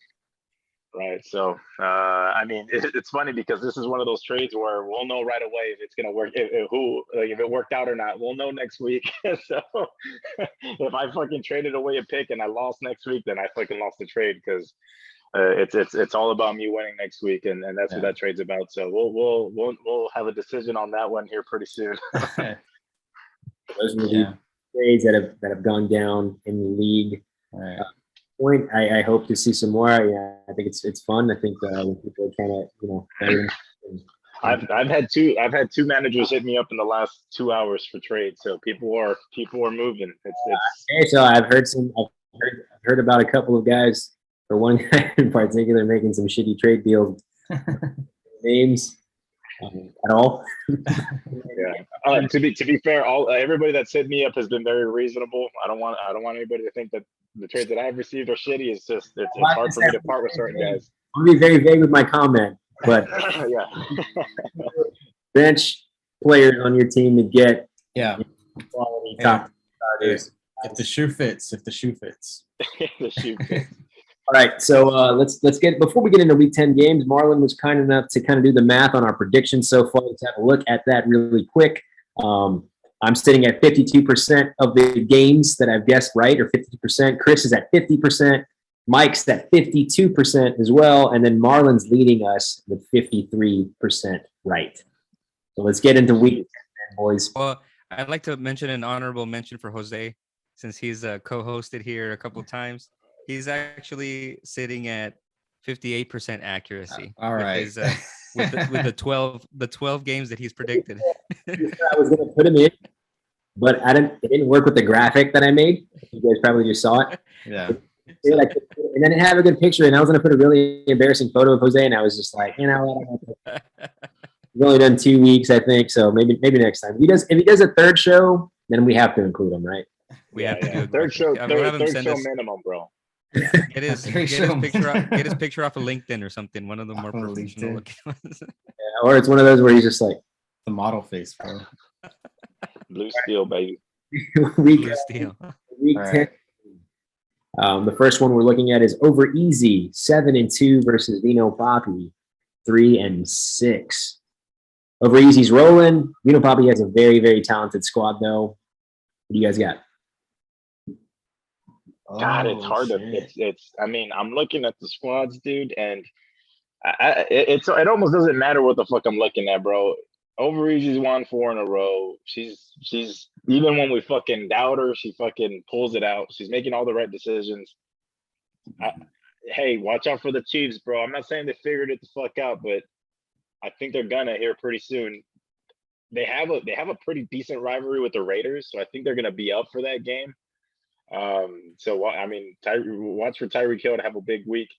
Right. So, I mean, it's funny because this is one of those trades where we'll know right away if it's going to work, if it worked out or not. We'll know next week. So if I fucking traded away a pick and I lost next week, then I fucking lost the trade because it's all about me winning next week. And that's what that trade's about. So we'll have a decision on that one here pretty soon. Those are the trades that have gone down in the league. Point. I hope to see some more. Yeah, I think it's fun. I think when people kind of, you know, I've had two managers hit me up in the last 2 hours for trades. So people are moving. Okay, so I've heard about a couple of guys, or one guy in particular, making some shitty trade deals. Names at all? Yeah. To be fair, everybody that's hit me up has been very reasonable. I don't want anybody to think that the trades that I've received are shitty. It's just it's hard for me to part with certain guys. I'll be very vague with my comment, but yeah. Bench players on your team to get quality top starters. If the shoe fits. The shoe fits. All right, so let's get, before we get into Week 10 games, Marlon was kind enough to kind of do the math on our predictions so far. Let's have a look at that really quick. I'm sitting at 52% of the games that I've guessed right, or 50%. Chris is at 50%. Mike's at 52% as well. And then Marlon's leading us with 53% right. So let's get into Week 10, boys. Well, I'd like to mention an honorable mention for Jose, since he's co-hosted here a couple of times. He's actually sitting at 58% accuracy. All right. With the 12 games that he's predicted. I was going to put him in, but it didn't work with the graphic that I made. You guys probably just saw it. Yeah. And then it had a good picture, and I was going to put a really embarrassing photo of Jose, and I was just like, you know what? We've only done 2 weeks, I think, so maybe next time. If he does a third show, then we have to include him, right? We have to do a third show minimum, bro. Get his picture off of LinkedIn or something. One of the more professional looking ones. Or it's one of those where he's just like the model face, bro. Blue steel, baby. Blue steel. Week 10. The first one we're looking at is over easy 7-2 versus Vino Papi 3-6. Over easy's rolling. Vino Papi has a very, very talented squad, though. What do you guys got? God, it's hard to. I mean, I'm looking at the squads, dude, and it almost doesn't matter what the fuck I'm looking at, bro. Over Easy's won 4 in a row. She's even when we fucking doubt her, she fucking pulls it out. She's making all the right decisions. Hey, watch out for the Chiefs, bro. I'm not saying they figured it the fuck out, but I think they're gonna here pretty soon. They have a pretty decent rivalry with the Raiders, so I think they're gonna be up for that game. So I mean, watch for Tyreek Hill to have a big week.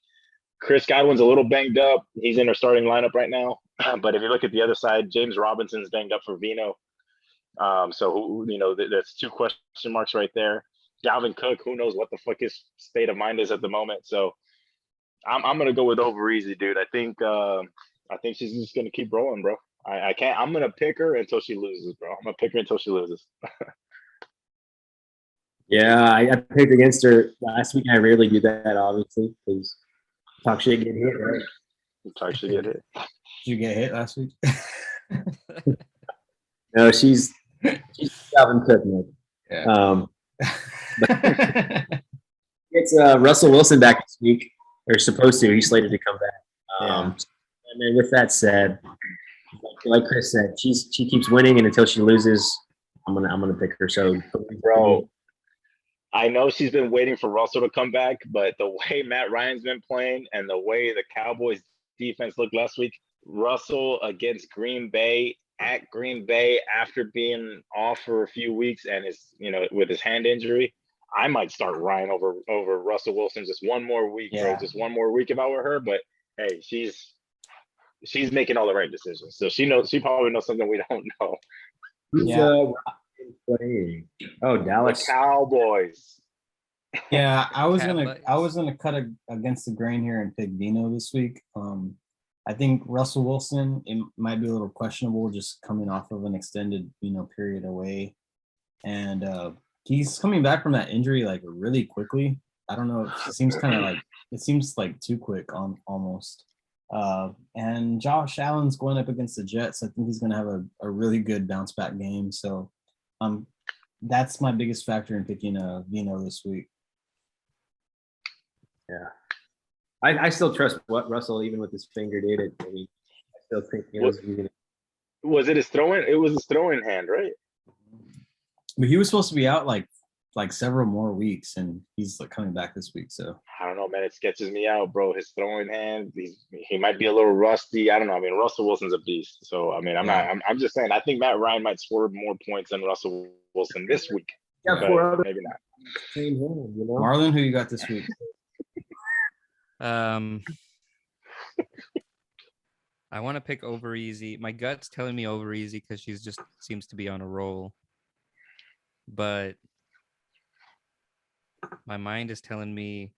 Chris Godwin's a little banged up. He's in their starting lineup right now. But if you look at the other side, James Robinson's banged up for Vino. So that's 2 question marks right there. Dalvin Cook, who knows what the fuck his state of mind is at the moment. So I'm gonna go with Over Easy, dude. I think she's just gonna keep rolling, bro. I can't. I'm gonna pick her until she loses, bro. I'm gonna pick her until she loses. Yeah, I picked against her last week. I rarely do that, obviously, because talk shit get hit, right? Talk shit get hit. Did you get hit last week? No, she's Dalvin Cook, Nick. Yeah. It's Russell Wilson back this week, or supposed to. He's slated to come back. And then with that said, like Chris said, she keeps winning, and until she loses, I'm gonna pick her. So, bro, I know she's been waiting for Russell to come back, but the way Matt Ryan's been playing and the way the Cowboys defense looked last week, Russell against Green Bay at Green Bay after being off for a few weeks and with his hand injury, I might start Ryan over Russell Wilson just one more week, bro. Just one more week if I were her. But hey, she's making all the right decisions. So she probably knows something we don't know. Playing? Oh, Dallas the Cowboys. Yeah, I was gonna cut against the grain here and pick Vino this week. I think Russell Wilson, it might be a little questionable just coming off of an extended period away, and he's coming back from that injury like really quickly. I don't know. It seems like too quick almost. And Josh Allen's going up against the Jets. I think he's going to have a really good bounce back game. So that's my biggest factor in picking Vino this week. Yeah. I still trust what Russell, even with his finger, did it. I mean, I still think was it his throwing? It was his throwing hand, right? But he was supposed to be out like several more weeks, and he's coming back this week. So I don't know, man. It sketches me out, bro. His throwing hand, he might be a little rusty. I don't know. I mean, Russell Wilson's a beast. So I mean, I'm just saying. I think Matt Ryan might score more points than Russell Wilson this week. Yeah, maybe not. Same hand, Marlon, who you got this week? I want to pick Over Easy. My gut's telling me Over Easy because she's just seems to be on a roll. But my mind is telling me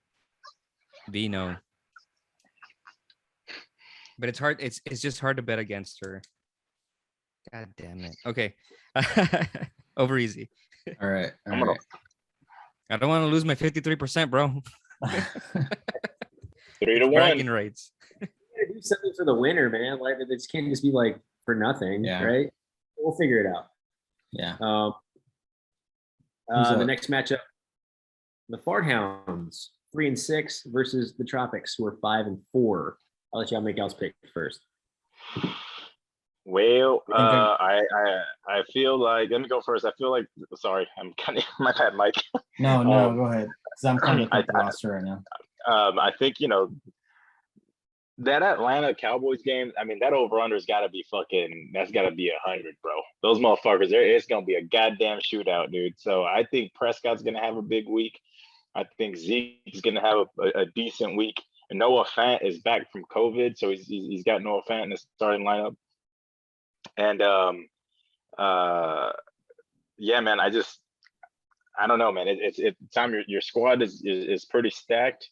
Vino. But it's hard. It's just hard to bet against her. God damn it. Okay. Over Easy. All right. I don't want to lose my 53%, bro. 3-1. Bragging rights. You gotta do something for the winner, man. Like it just can't just be like for nothing, right? We'll figure it out. Yeah. The next matchup, the Fart Hounds, 3-6 versus the Tropics, who are 5-4. I'll let y'all make y'all's pick first. Well, I feel like, let me go first. I feel like, sorry, I'm kind of my bad, Mike. No, go ahead. Because I'm kind of at the roster right now. I think that Atlanta Cowboys game. I mean, that over/under's got to be that's got to be 100, bro. Those motherfuckers, it's gonna be a goddamn shootout, dude. So I think Prescott's gonna have a big week. I think Zeke's gonna have a decent week. And Noah Fant is back from COVID, so he's got Noah Fant in the starting lineup. And yeah, man, I don't know, man. It's time your squad is pretty stacked,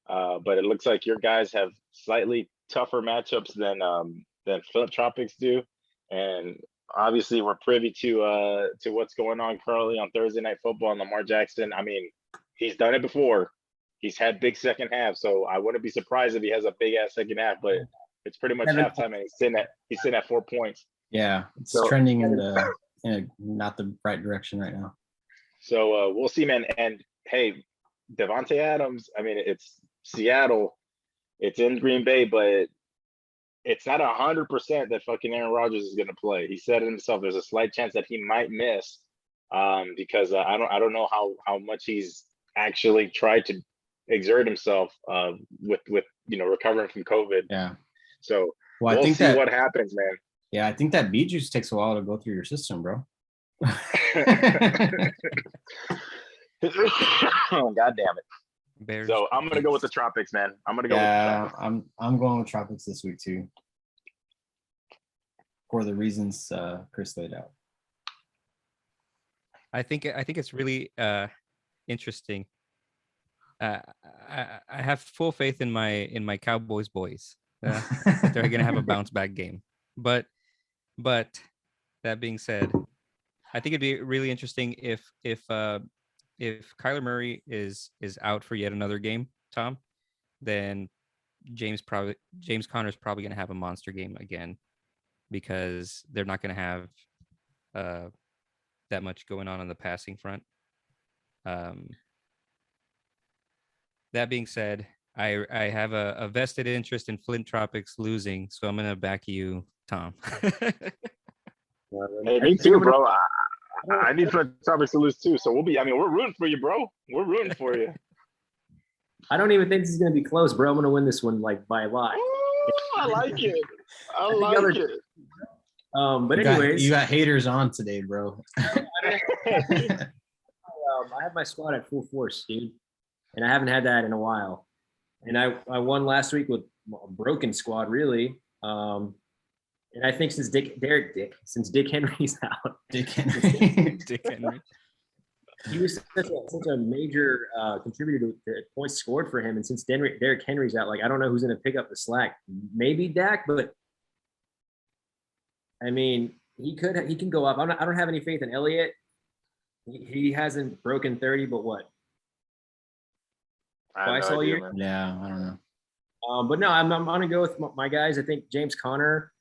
but it looks like your guys have slightly tougher matchups than Philip Tropics do, and obviously we're privy to what's going on currently on Thursday Night Football. And Lamar Jackson, I mean, he's done it before. He's had big second half, so I wouldn't be surprised if he has a big ass second half. But it's pretty much halftime, and he's sitting at 4 points. Yeah, it's trending in not the right direction right now. So we'll see, man. And hey, Devontae Adams. I mean, it's Seattle, it's in Green Bay, but it's not 100% that fucking Aaron Rodgers is going to play. He said it himself. There's a slight chance that he might miss, because I don't know how much he's actually tried to exert himself with recovering from COVID. Yeah. So Well, I we'll think see that what happens, man. Yeah, I think that beet juice takes a while to go through your system, bro. Oh, God damn it. Bears. So I'm gonna go with the tropics, man. I'm gonna go with the tropics. I'm going with tropics this week too. For the reasons Chris laid out. I think it's really interesting. I have full faith in my Cowboys boys that they're gonna have a bounce back game. But that being said, I think it'd be really interesting if Kyler Murray is out for yet another game, Tom, then James Conner's probably gonna have a monster game again, because they're not gonna have that much going on the passing front. That being said, I have a vested interest in Flint Tropics losing, so I'm gonna back you, Tom. Hey, me too, bro. I need Flint Tropics to lose too. So we're rooting for you, bro. We're rooting for you. I don't even think this is going to be close, bro. I'm going to win this one like by a lot. Ooh, I like it. I like it. But anyways, you got haters on today, bro. I have my squad at full force, dude, and I haven't had that in a while. And I won last week with a broken squad, really. And I think since Dick Henry's out, Dick Henry. Dick Henry. He was such a major contributor to the points scored for him. And since Derrick Henry's out, like, I don't know who's going to pick up the slack. Maybe Dak, but I mean, he can go up. I don't have any faith in Elliott. He hasn't broken 30, but what? Twice all year? Yeah, I don't know. But no, I'm going to go with my guys. I think James Conner,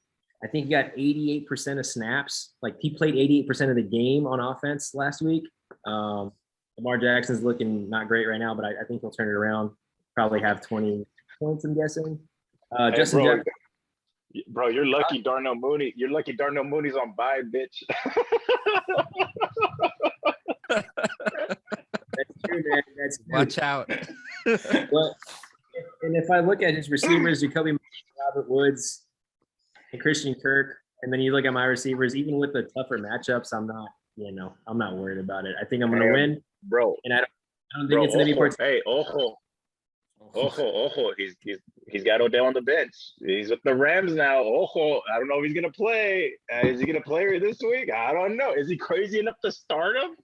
I think he got 88% of snaps. Like, he played 88% of the game on offense last week. Lamar Jackson's looking not great right now, but I think he'll turn it around. Probably have 20 points, I'm guessing. Justin bro, you're lucky Darnell Mooney. You're lucky Darnell Mooney's on bye, bitch. That's true, man. That's true. Watch out. Well, and if I look at his receivers, Jacoby, Robert Woods, and Christian Kirk, and then you look at my receivers, even with the tougher matchups, I'm not worried about it. I think I'm going to win, bro. And I don't think it's going to be part. Hey, Ojo. He's got Odell on the bench. He's with the Rams now. Ojo, I don't know if he's going to play. Is he going to play this week? I don't know. Is he crazy enough to start him?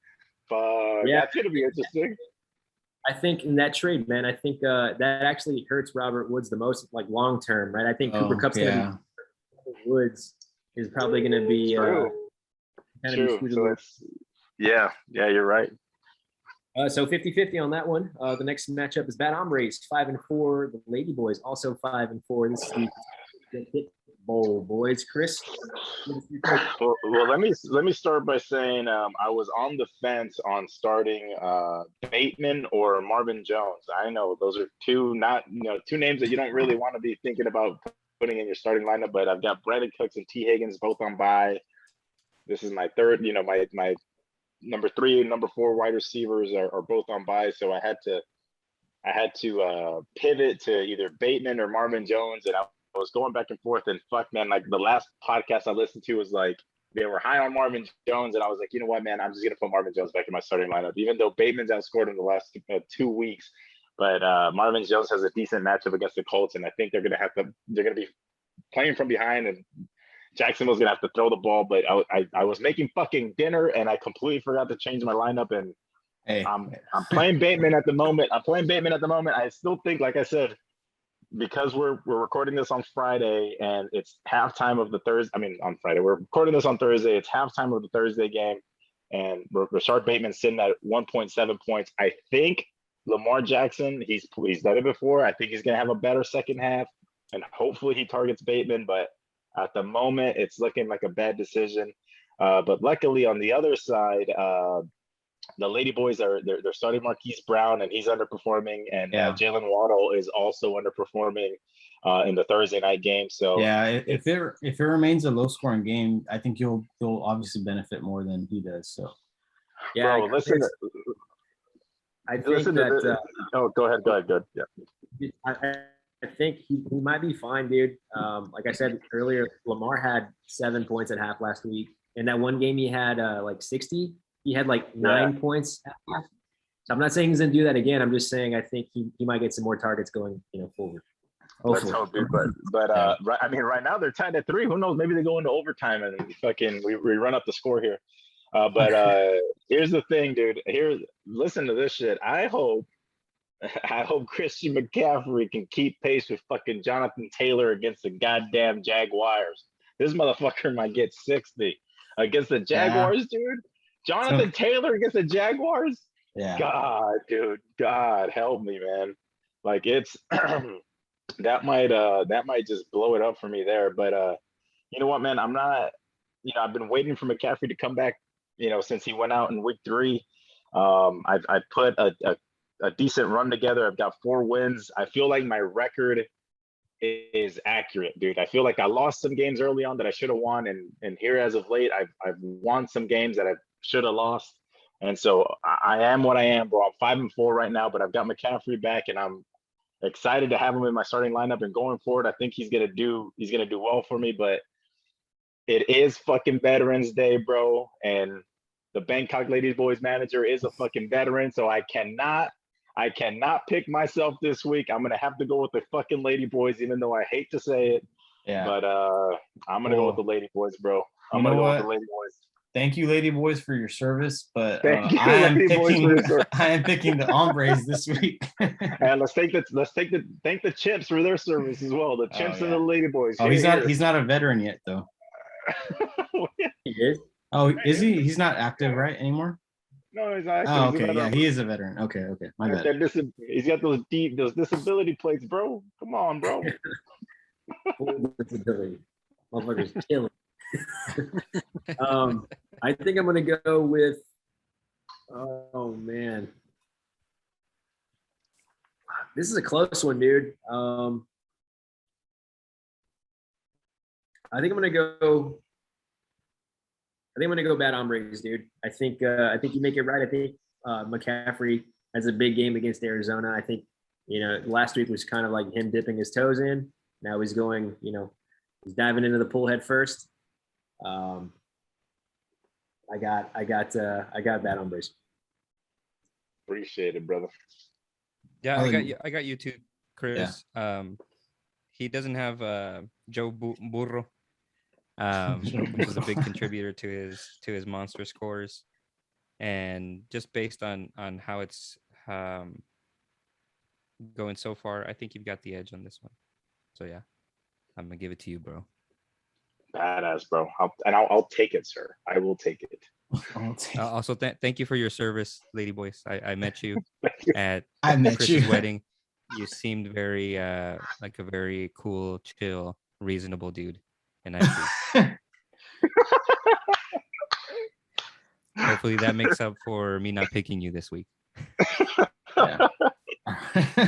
Yeah, that's going to be interesting. I think in that trade, man, I think that actually hurts Robert Woods the most, like, long term, right? I think Cooper Kupp's going to be Woods is probably going to be True. So yeah, you're right. So 50-50 on that one. The next matchup is Bad Hombres, 5-4. The Lady Boys also 5-4. This is the Hit Bowl, boys. Chris? Well, let me start by saying I was on the fence on starting Bateman or Marvin Jones. I know those are two names that you don't really want to be thinking about putting in your starting lineup, but I've got Brandon Cooks and T. Higgins both on bye. This is my third, my number 3 and number 4 wide receivers are both on bye. So I had to pivot to either Bateman or Marvin Jones. And I was going back and forth, and fuck, man, like the last podcast I listened to was like, they were high on Marvin Jones. And I was like, you know what, man, I'm just going to put Marvin Jones back in my starting lineup, even though Bateman's outscored in the last 2 weeks. But Marvin Jones has a decent matchup against the Colts. And I think they're going to be playing from behind, and Jacksonville's gonna have to throw the ball. But I was making fucking dinner, and I completely forgot to change my lineup. And I'm playing Bateman at the moment. I still think, like I said, because we're recording this on Friday and it's halftime of the Thursday. I mean, on Friday we're recording this on Thursday. It's halftime of the Thursday game, and Rashard Bateman's sitting at 1.7 points. I think Lamar Jackson, he's done it before. I think he's gonna have a better second half, and hopefully he targets Bateman, but at the moment, it's looking like a bad decision. But luckily, on the other side, the Lady Boys they're starting Marquise Brown, and he's underperforming, and Yeah. Jalen Waddle is also underperforming in the Thursday night game. So yeah, if it remains a low scoring game, I think you'll obviously benefit more than he does. So Yeah, bro, listen. I think Listen that. to oh, go ahead. Good. Yeah. I think he might be fine, dude. Like I said earlier, Lamar had 7 points at half last week. In that one game, he had like 60. He had like 9 points at half. So I'm not saying he's gonna do that again. I'm just saying I think he might get some more targets going, forward. Let's hope, dude. But I mean, right now they're tied at 3. Who knows? Maybe they go into overtime and fucking we run up the score here. But here's the thing, dude. Listen to this shit. I hope Christian McCaffrey can keep pace with fucking Jonathan Taylor against the goddamn Jaguars. This motherfucker might get 60 against the Jaguars, dude. Jonathan Taylor against the Jaguars. Yeah. God, dude. God help me, man. Like it's that might just blow it up for me there. But you know what, man? I'm not. I've been waiting for McCaffrey to come back. Since he went out in week 3. I've put a decent run together. I've got 4 wins. I feel like my record is accurate, dude. I feel like I lost some games early on that I should have won, and here as of late, I've won some games that I should have lost, and so I am what I am, bro. I'm 5-4 right now, but I've got McCaffrey back, and I'm excited to have him in my starting lineup and going forward. I think he's gonna do well for me, but it is fucking Veterans Day, bro, and the Bangkok Ladies Boys manager is a fucking veteran, so I cannot pick myself this week. I'm gonna have to go with the fucking Lady Boys, even though I hate to say it. Yeah. But I'm gonna go with the Lady Boys, bro. I'm gonna go with the Lady Boys. Thank you, Lady Boys, for your service. But I am picking the Hombres this week. And let's thank the Chimps for their service as well. The Chimps and the Lady Boys. Oh, he's not a veteran yet though. He is. Oh, is he? He's not active, right, anymore? No, he's not. Oh, okay. Yeah, he is a veteran. Okay. My bad. He's got those disability plates, bro. Come on, bro. Disability. Motherfucker's killing. I think I'm gonna go with. Oh man, this is a close one, dude. I think I'm gonna go. Bad hombres, dude. I think you make it right. I think McCaffrey has a big game against Arizona. I think last week was kind of like him dipping his toes in. Now he's going. He's diving into the pool head first. I got bad hombres. Appreciate it, brother. Yeah, I got you too, Chris. Yeah. He doesn't have Joe Burrow, which is a big contributor to his monster scores, and just based on how it's going so far, I think you've got the edge on this one. So yeah, I'm gonna give it to you, bro. Badass, bro. I'll take it, sir. I will take it. Also, thank you for your service, Lady Boys. I met you at Chris's wedding. You seemed very like a very cool, chill, reasonable dude, and I hopefully that makes up for me not picking you this week. Yeah.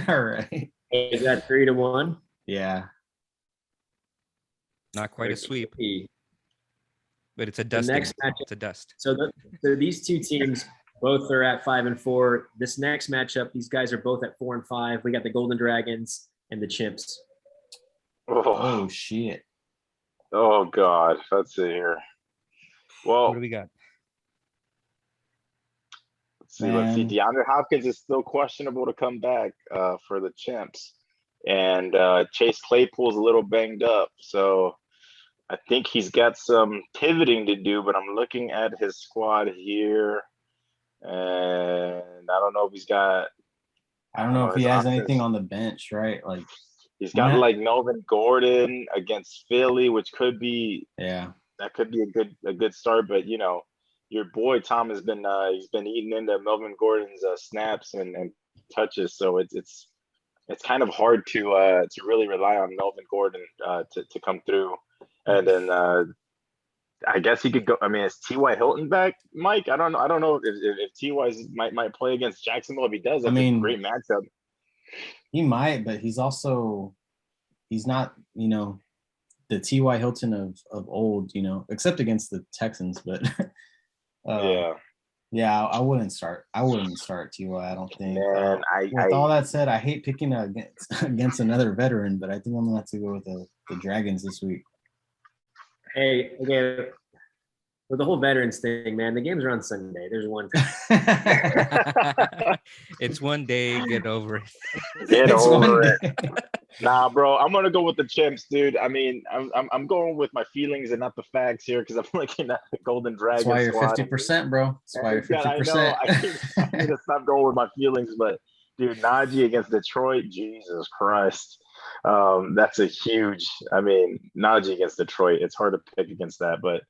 All right. Is that 3-1? Yeah. Not quite a sweep, but it's a dust. Next matchup, it's a dust. So these two teams both are at 5-4. This next matchup, these guys are both at 4-5. We got the Golden Dragons and the Chimps. Oh shit. Oh God. Let's see here. Well, what do we got? Let's see. DeAndre Hopkins is still questionable to come back for the Chimps. And Chase Claypool's a little banged up. So I think he's got some pivoting to do, but I'm looking at his squad here. And I don't know if he's got. I don't know if he has anything on the bench, right? Like he's got like Melvin Gordon against Philly, which could be that could be a good start. But your boy Tom has been he's been eating into Melvin Gordon's snaps and touches, so it's kind of hard to really rely on Melvin Gordon to come through. And then I guess he could go. I mean, is T.Y. Hilton back, Mike? I don't know. I don't know if T.Y.'s might play against Jacksonville. If he does, I that's a mean, great matchup. he might, but he's not, the T.Y. Hilton of old, except against the Texans. But Yeah, yeah, I wouldn't start. T.Y. I don't think. man. With all that said, I hate picking against another veteran, but I think I'm gonna have to go with the Dragons this week. Hey, again, with the whole veterans thing, man, the games are on Sunday. There's one. It's one day. Get over it. Get It's over one it. day. Nah, bro. I'm gonna go with the Chimps, dude. I mean, I'm going with my feelings and not the facts here because I'm looking at the Golden That's Dragon why you're squad. 50%, bro. That's why you're God, I know. 50%. I need to stop going with my feelings, but dude, Najee against Detroit, Jesus Christ. That's a huge. I mean, Najee against Detroit. It's hard to pick against that, but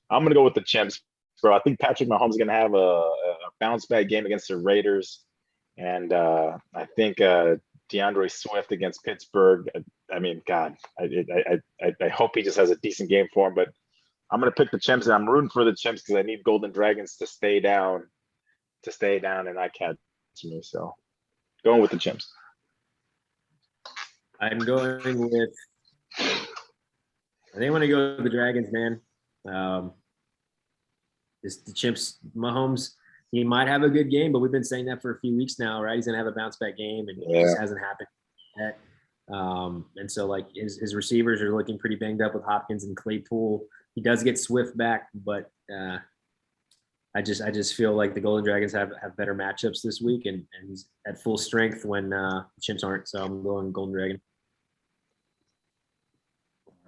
I'm gonna go with the Chimps, bro. I think Patrick Mahomes is gonna have a bounce back game against the Raiders, and I think DeAndre Swift against Pittsburgh. I mean, God, I hope he just has a decent game for him. But I'm gonna pick the Chimps, and I'm rooting for the Chimps because I need Golden Dragons to stay down, and not catch me. So, going with the Chimps. I'm going with. I think I'm gonna go with the Dragons, man. The Chimps, Mahomes, he might have a good game, but we've been saying that for a few weeks now, right? He's gonna have a bounce back game, and it just hasn't happened yet. And so like his receivers are looking pretty banged up with Hopkins and Claypool. He does get Swift back, but I just feel like the Golden Dragons have better matchups this week, and he's at full strength when Chimps aren't. So I'm going Golden Dragon.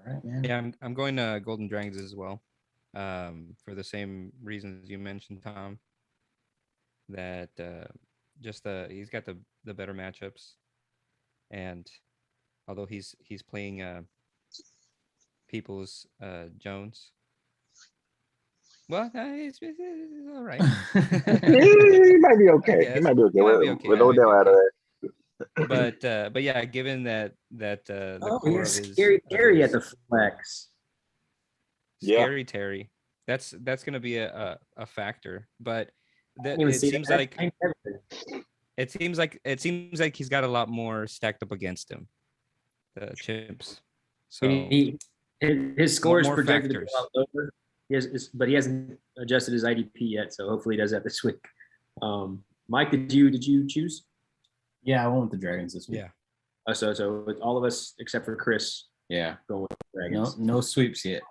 All right, man. Yeah, I'm going to Golden Dragons as well, for the same reasons you mentioned, Tom. That he's got the better matchups, and although he's playing Peoples Jones, well, it's all right. He might be okay. He might be okay. With Odell out of there. But yeah, given that the core of his Scary Terry at the flex. Scary Terry, that's gonna be a factor. But it seems like he's got a lot more stacked up against him, the Chimps. So his score is projected factors. to be a lot lower. But he hasn't adjusted his IDP yet, so hopefully he does that this week. Mike, did you choose? Yeah, I went with the Dragons this week. Yeah. So with all of us except for Chris. Yeah. Going with the Dragons. No sweeps yet.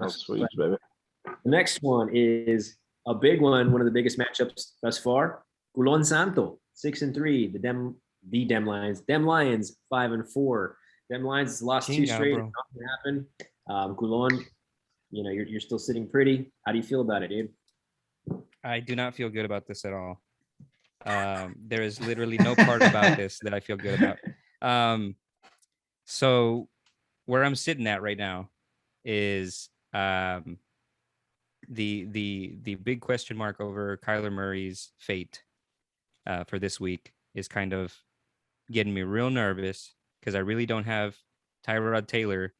No sweeps, baby. The next one is a big one of the biggest matchups thus far. Culon Santo, 6-3. The Dem Lions. Dem Lions, 5-4. Dem Lions lost two straight. Nothing happened. Culon, you're still sitting pretty. How do you feel about it, dude? I do not feel good about this at all. There is literally no part about this that I feel good about. So where I'm sitting at right now is the big question mark over Kyler Murray's fate for this week is kind of getting me real nervous because I really don't have Tyrod Taylor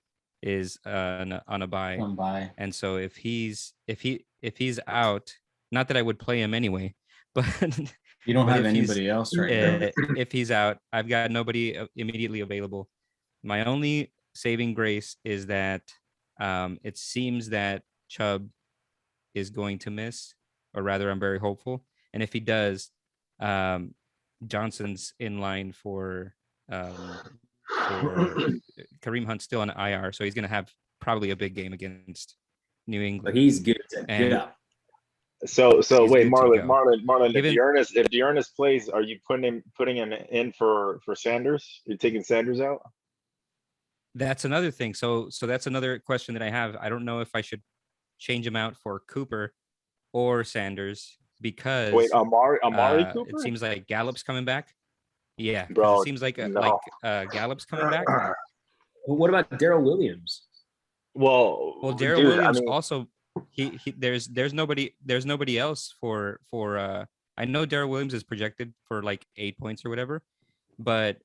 is on a bye. And so if he's out, not that I would play him anyway, but you don't have anybody else right now. If he's out, I've got nobody immediately available. My only saving grace is that it seems that Chubb is going to miss, or rather, I'm very hopeful. And if he does, Johnson's in line for Kareem Hunt's still on IR, so he's going to have probably a big game against New England. But he's good. So wait, Marlon. If Dearness plays, are you putting him in for Sanders? You're taking Sanders out? That's another thing. So that's another question that I have. I don't know if I should change him out for Cooper or Sanders because Amari Cooper. It seems like Gallup's coming back. Yeah, bro. It seems like Gallup's coming back. Well, what about Darrell Williams? Well, Darrell Williams also. He there's nobody else for I know Darrell Williams is projected for like 8 points or whatever, but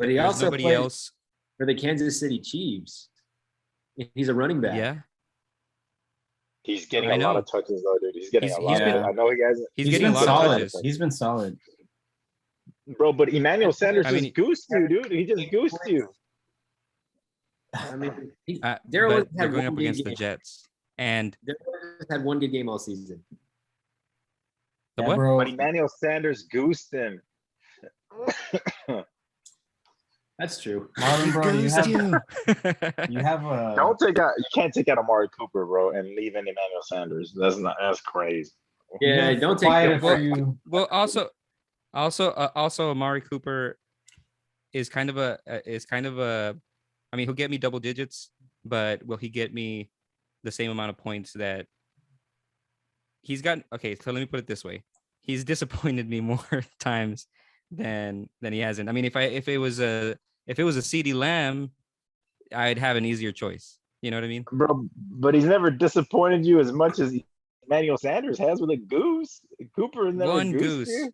he also nobody else for the Kansas City Chiefs. He's a running back. Yeah. He's getting I a lot know. of touches though, dude. He's getting a lot. been- I know he hasn't. He's He's getting a been lot of solid. touches. He's been solid. Bro, but Emmanuel Sanders I mean, just goosed you, dude. He just goosed you. I mean, but Daryl they're had going one up good against the game. Jets. And Daryl had one good game all season. the Yeah, what? bro. But Emmanuel Sanders goosed him. That's true. Marlon, bro, you Goosed have you have Don't take out. You can't take out Amari Cooper, bro, and leave in Emmanuel Sanders. That's crazy. Yeah, don't take quiet that. for you. Well, also Amari Cooper is kind of a. I mean, he'll get me double digits, but will he get me the same amount of points that he's gotten? Okay, so let me put it this way: he's disappointed me more times than he hasn't. I mean, if it was a CeeDee Lamb, I'd have an easier choice. You know what I mean? Bro, but he's never disappointed you as much as Emmanuel Sanders has with a goose. Cooper has never One goosed goose. you.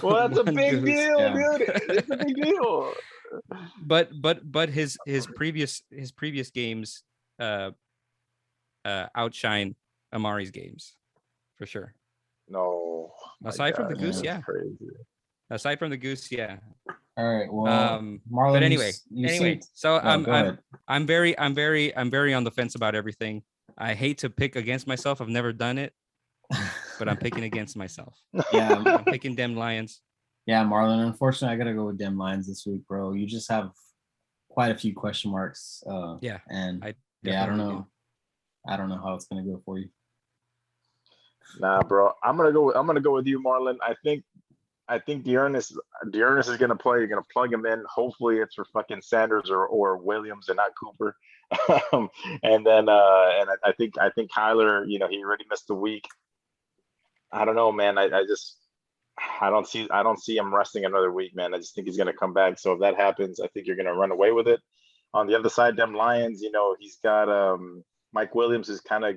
Well, that's a One big goose. deal, Yeah. dude. It's a big deal. But his previous games outshine Amari's games for sure. No. my Aside from the God, goose, that's yeah. crazy. Aside from the goose, yeah. All right. Well, Marlon. But anyway, you seem- so Oh, go ahead. I'm very on the fence about everything. I hate to pick against myself. I've never done it, but I'm picking against myself. Yeah, I'm picking them Lions. yeah, Marlon. Unfortunately, I gotta go with Dem Lions this week, bro. You just have quite a few question marks. Yeah, and I yeah, I don't definitely know. I don't know how it's gonna go for you. Nah, bro. I'm gonna go with you, Marlon. I think Dearness is gonna play. You're gonna plug him in. Hopefully, it's for fucking Sanders or Williams and not Cooper. And then I think Kyler. You know, he already missed a week. I don't know, man. I don't see him resting another week, man. I just think he's gonna come back. So if that happens, I think you're gonna run away with it. On the other side, them Lions. You know, he's got Mike Williams has kind of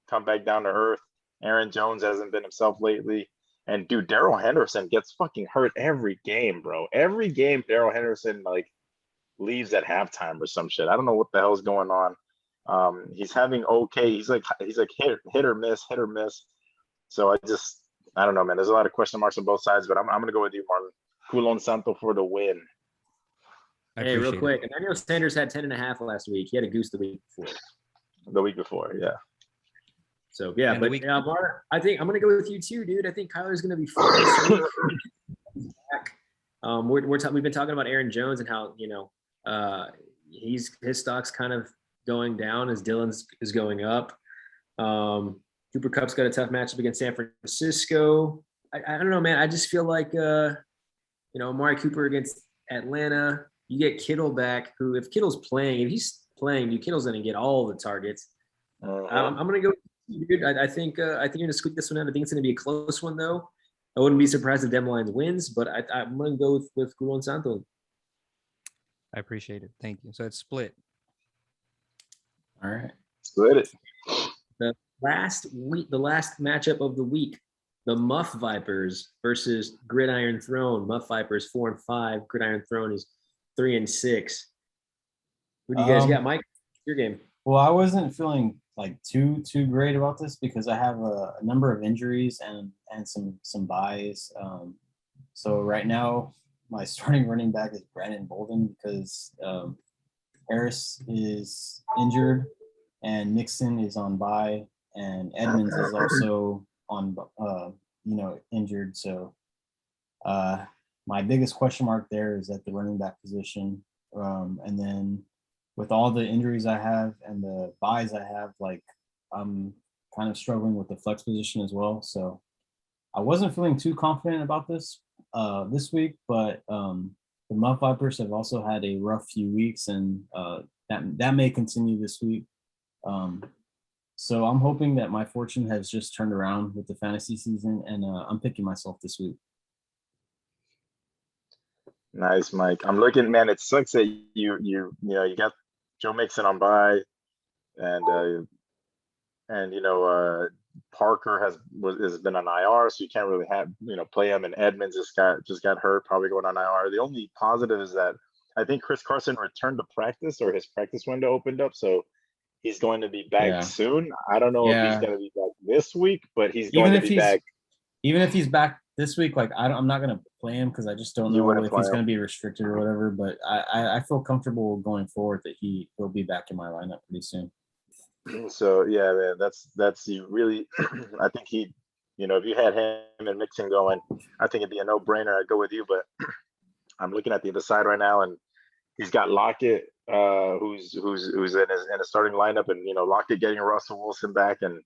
come back down to earth. Aaron Jones hasn't been himself lately. And dude, Darrell Henderson gets fucking hurt every game, bro. Every game, Darrell Henderson like leaves at halftime or some shit. I don't know what the hell's going on. He's having okay. He's like hit or miss, hit or miss. So I don't know, man. There's a lot of question marks on both sides, but I'm gonna go with you, Marlon. Culon Santo for the win. Hey, real quick, Emmanuel Sanders had 10.5 last week. He had a goose the week before. The week before, yeah. So yeah, And but Mar, I think I'm gonna go with you too, dude. I think Kyler's gonna be fine this week. We've been talking about Aaron Jones and how his stock's kind of going down as Dylan's is going up. Cooper Kupp's got a tough matchup against San Francisco. I don't know, man. I just feel like Amari Cooper against Atlanta. You get Kittle back, who if Kittle's playing, if he's playing, Kittle's gonna get all the targets. I'm gonna go. Dude, I think you're gonna squeak this one out. I think it's gonna be a close one though. I wouldn't be surprised if Dem Lions wins, but I'm gonna go with Culon Santo. I appreciate it. Thank you. So it's split. All right. Split it. The last matchup of the week, the Muff Vipers versus Gridiron Throne. Muff Vipers 4-5. Gridiron Throne is 3-6. Who do you guys got, Mike? Your game. Well, I wasn't feeling like too great about this because I have a number of injuries and some buys. So right now my starting running back is Brandon Bolden because Harris is injured and Nixon is on bye and Edmonds is also on injured. So my biggest question mark there is at the running back position. And then with all the injuries I have and the buys I have, like I'm kind of struggling with the flex position as well. So I wasn't feeling too confident about this week, but the Muff Vipers have also had a rough few weeks, and that may continue this week. So I'm hoping that my fortune has just turned around with the fantasy season, and I'm picking myself this week. Nice, Mike. I'm looking, man. It sucks that you got Joe Mixon on bye, and Parker has been on IR, so you can't really play him. And Edmonds just got hurt, probably going on IR. The only positive is that I think Chris Carson returned to practice, or his practice window opened up, so he's going to be back Yeah. soon. I don't know if he's Yeah. going to be back this week, but he's Even going to if be he's back. even if he's back this week, like I'm not gonna play him because I just don't You know wouldn't if play he's him. gonna be restricted or whatever. But I feel comfortable going forward that he'll be back in my lineup pretty soon. So yeah, man, that's you really. I think he, if you had him and Mixon going, I think it'd be a no-brainer. I'd go with you, but I'm looking at the other side right now, and he's got Lockett, who's in a starting lineup, and Lockett getting Russell Wilson back, and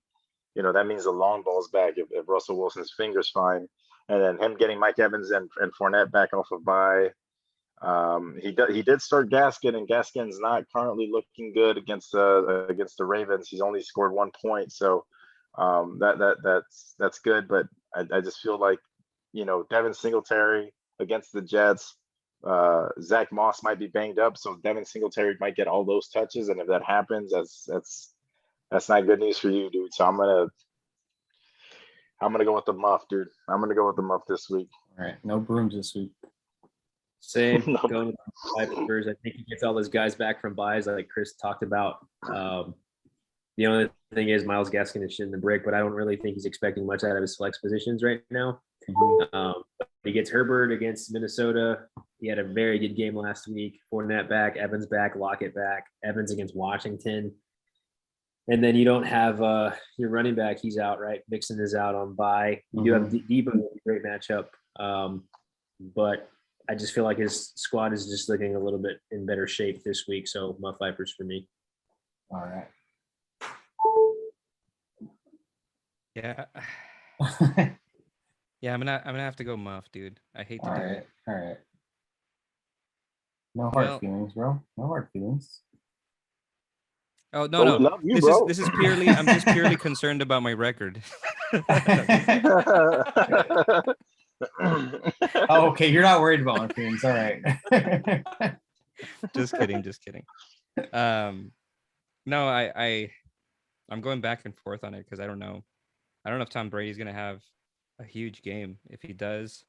that means the long ball's back if Russell Wilson's finger's fine, and then him getting Mike Evans and Fournette back off of bye. He did start Gaskin, and Gaskin's not currently looking good against the Ravens. He's only scored 1 point, so that's good. But I just feel like Devin Singletary against the Jets. Zach Moss might be banged up, so Devin Singletary might get all those touches, and if that happens, that's not good news for you, dude. So I'm gonna go with the muff, dude. I'm gonna go with the muff this week. All right, no brooms this week. Same. No. Going with the Vipers. I think he gets all those guys back from buys, like Chris talked about. The only thing is Myles Gaskin is shitting the brick, but I don't really think he's expecting much out of his flex positions right now. He gets Herbert against Minnesota. He had a very good game last week. Fournette back, Evans back, Lockett back, Evans against Washington. And then you don't have your running back. He's out, right? Mixon is out on bye. You do have Debo, great matchup. But I just feel like his squad is just looking a little bit in better shape this week. So Muff Vipers for me. All right. Yeah. Yeah, I'm gonna have to go Muff, dude. I hate to All do right. it. All right. No hard Well- feelings, bro. No hard feelings. Oh But we no. love you, This bro. is purely I'm just purely concerned about my record. Oh, okay. You're not worried about my feelings. All right. Just kidding. No, I'm going back and forth on it because I don't know if Tom Brady's gonna have a huge game. If he does,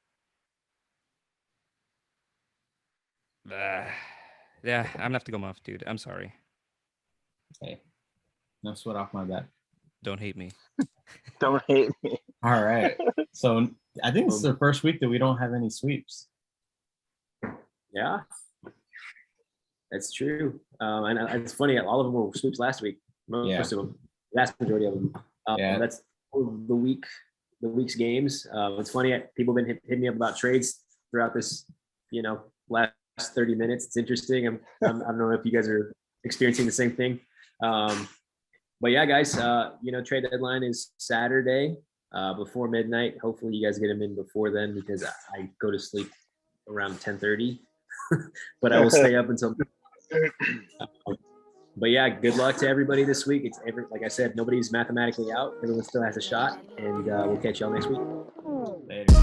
yeah, I'm gonna have to go Muff, dude. I'm sorry. Hey, no sweat off my back. Don't hate me. Don't hate me. All right. So I think this is the first week that we don't have any sweeps. Yeah, that's true. And it's funny. All of them were sweeps last week. Most of them, vast majority of them. Yeah. That's the week's games. It's funny. People have been hitting me up about trades throughout this, last 30 minutes. It's interesting. I don't know if you guys are experiencing the same thing. But yeah, guys, trade deadline is Saturday before midnight. Hopefully you guys get them in before then because I go to sleep around 10:30, but I will stay up until. But yeah, good luck to everybody this week. Like I said, nobody's mathematically out. Everyone still has a shot, and we'll catch y'all next week. Later.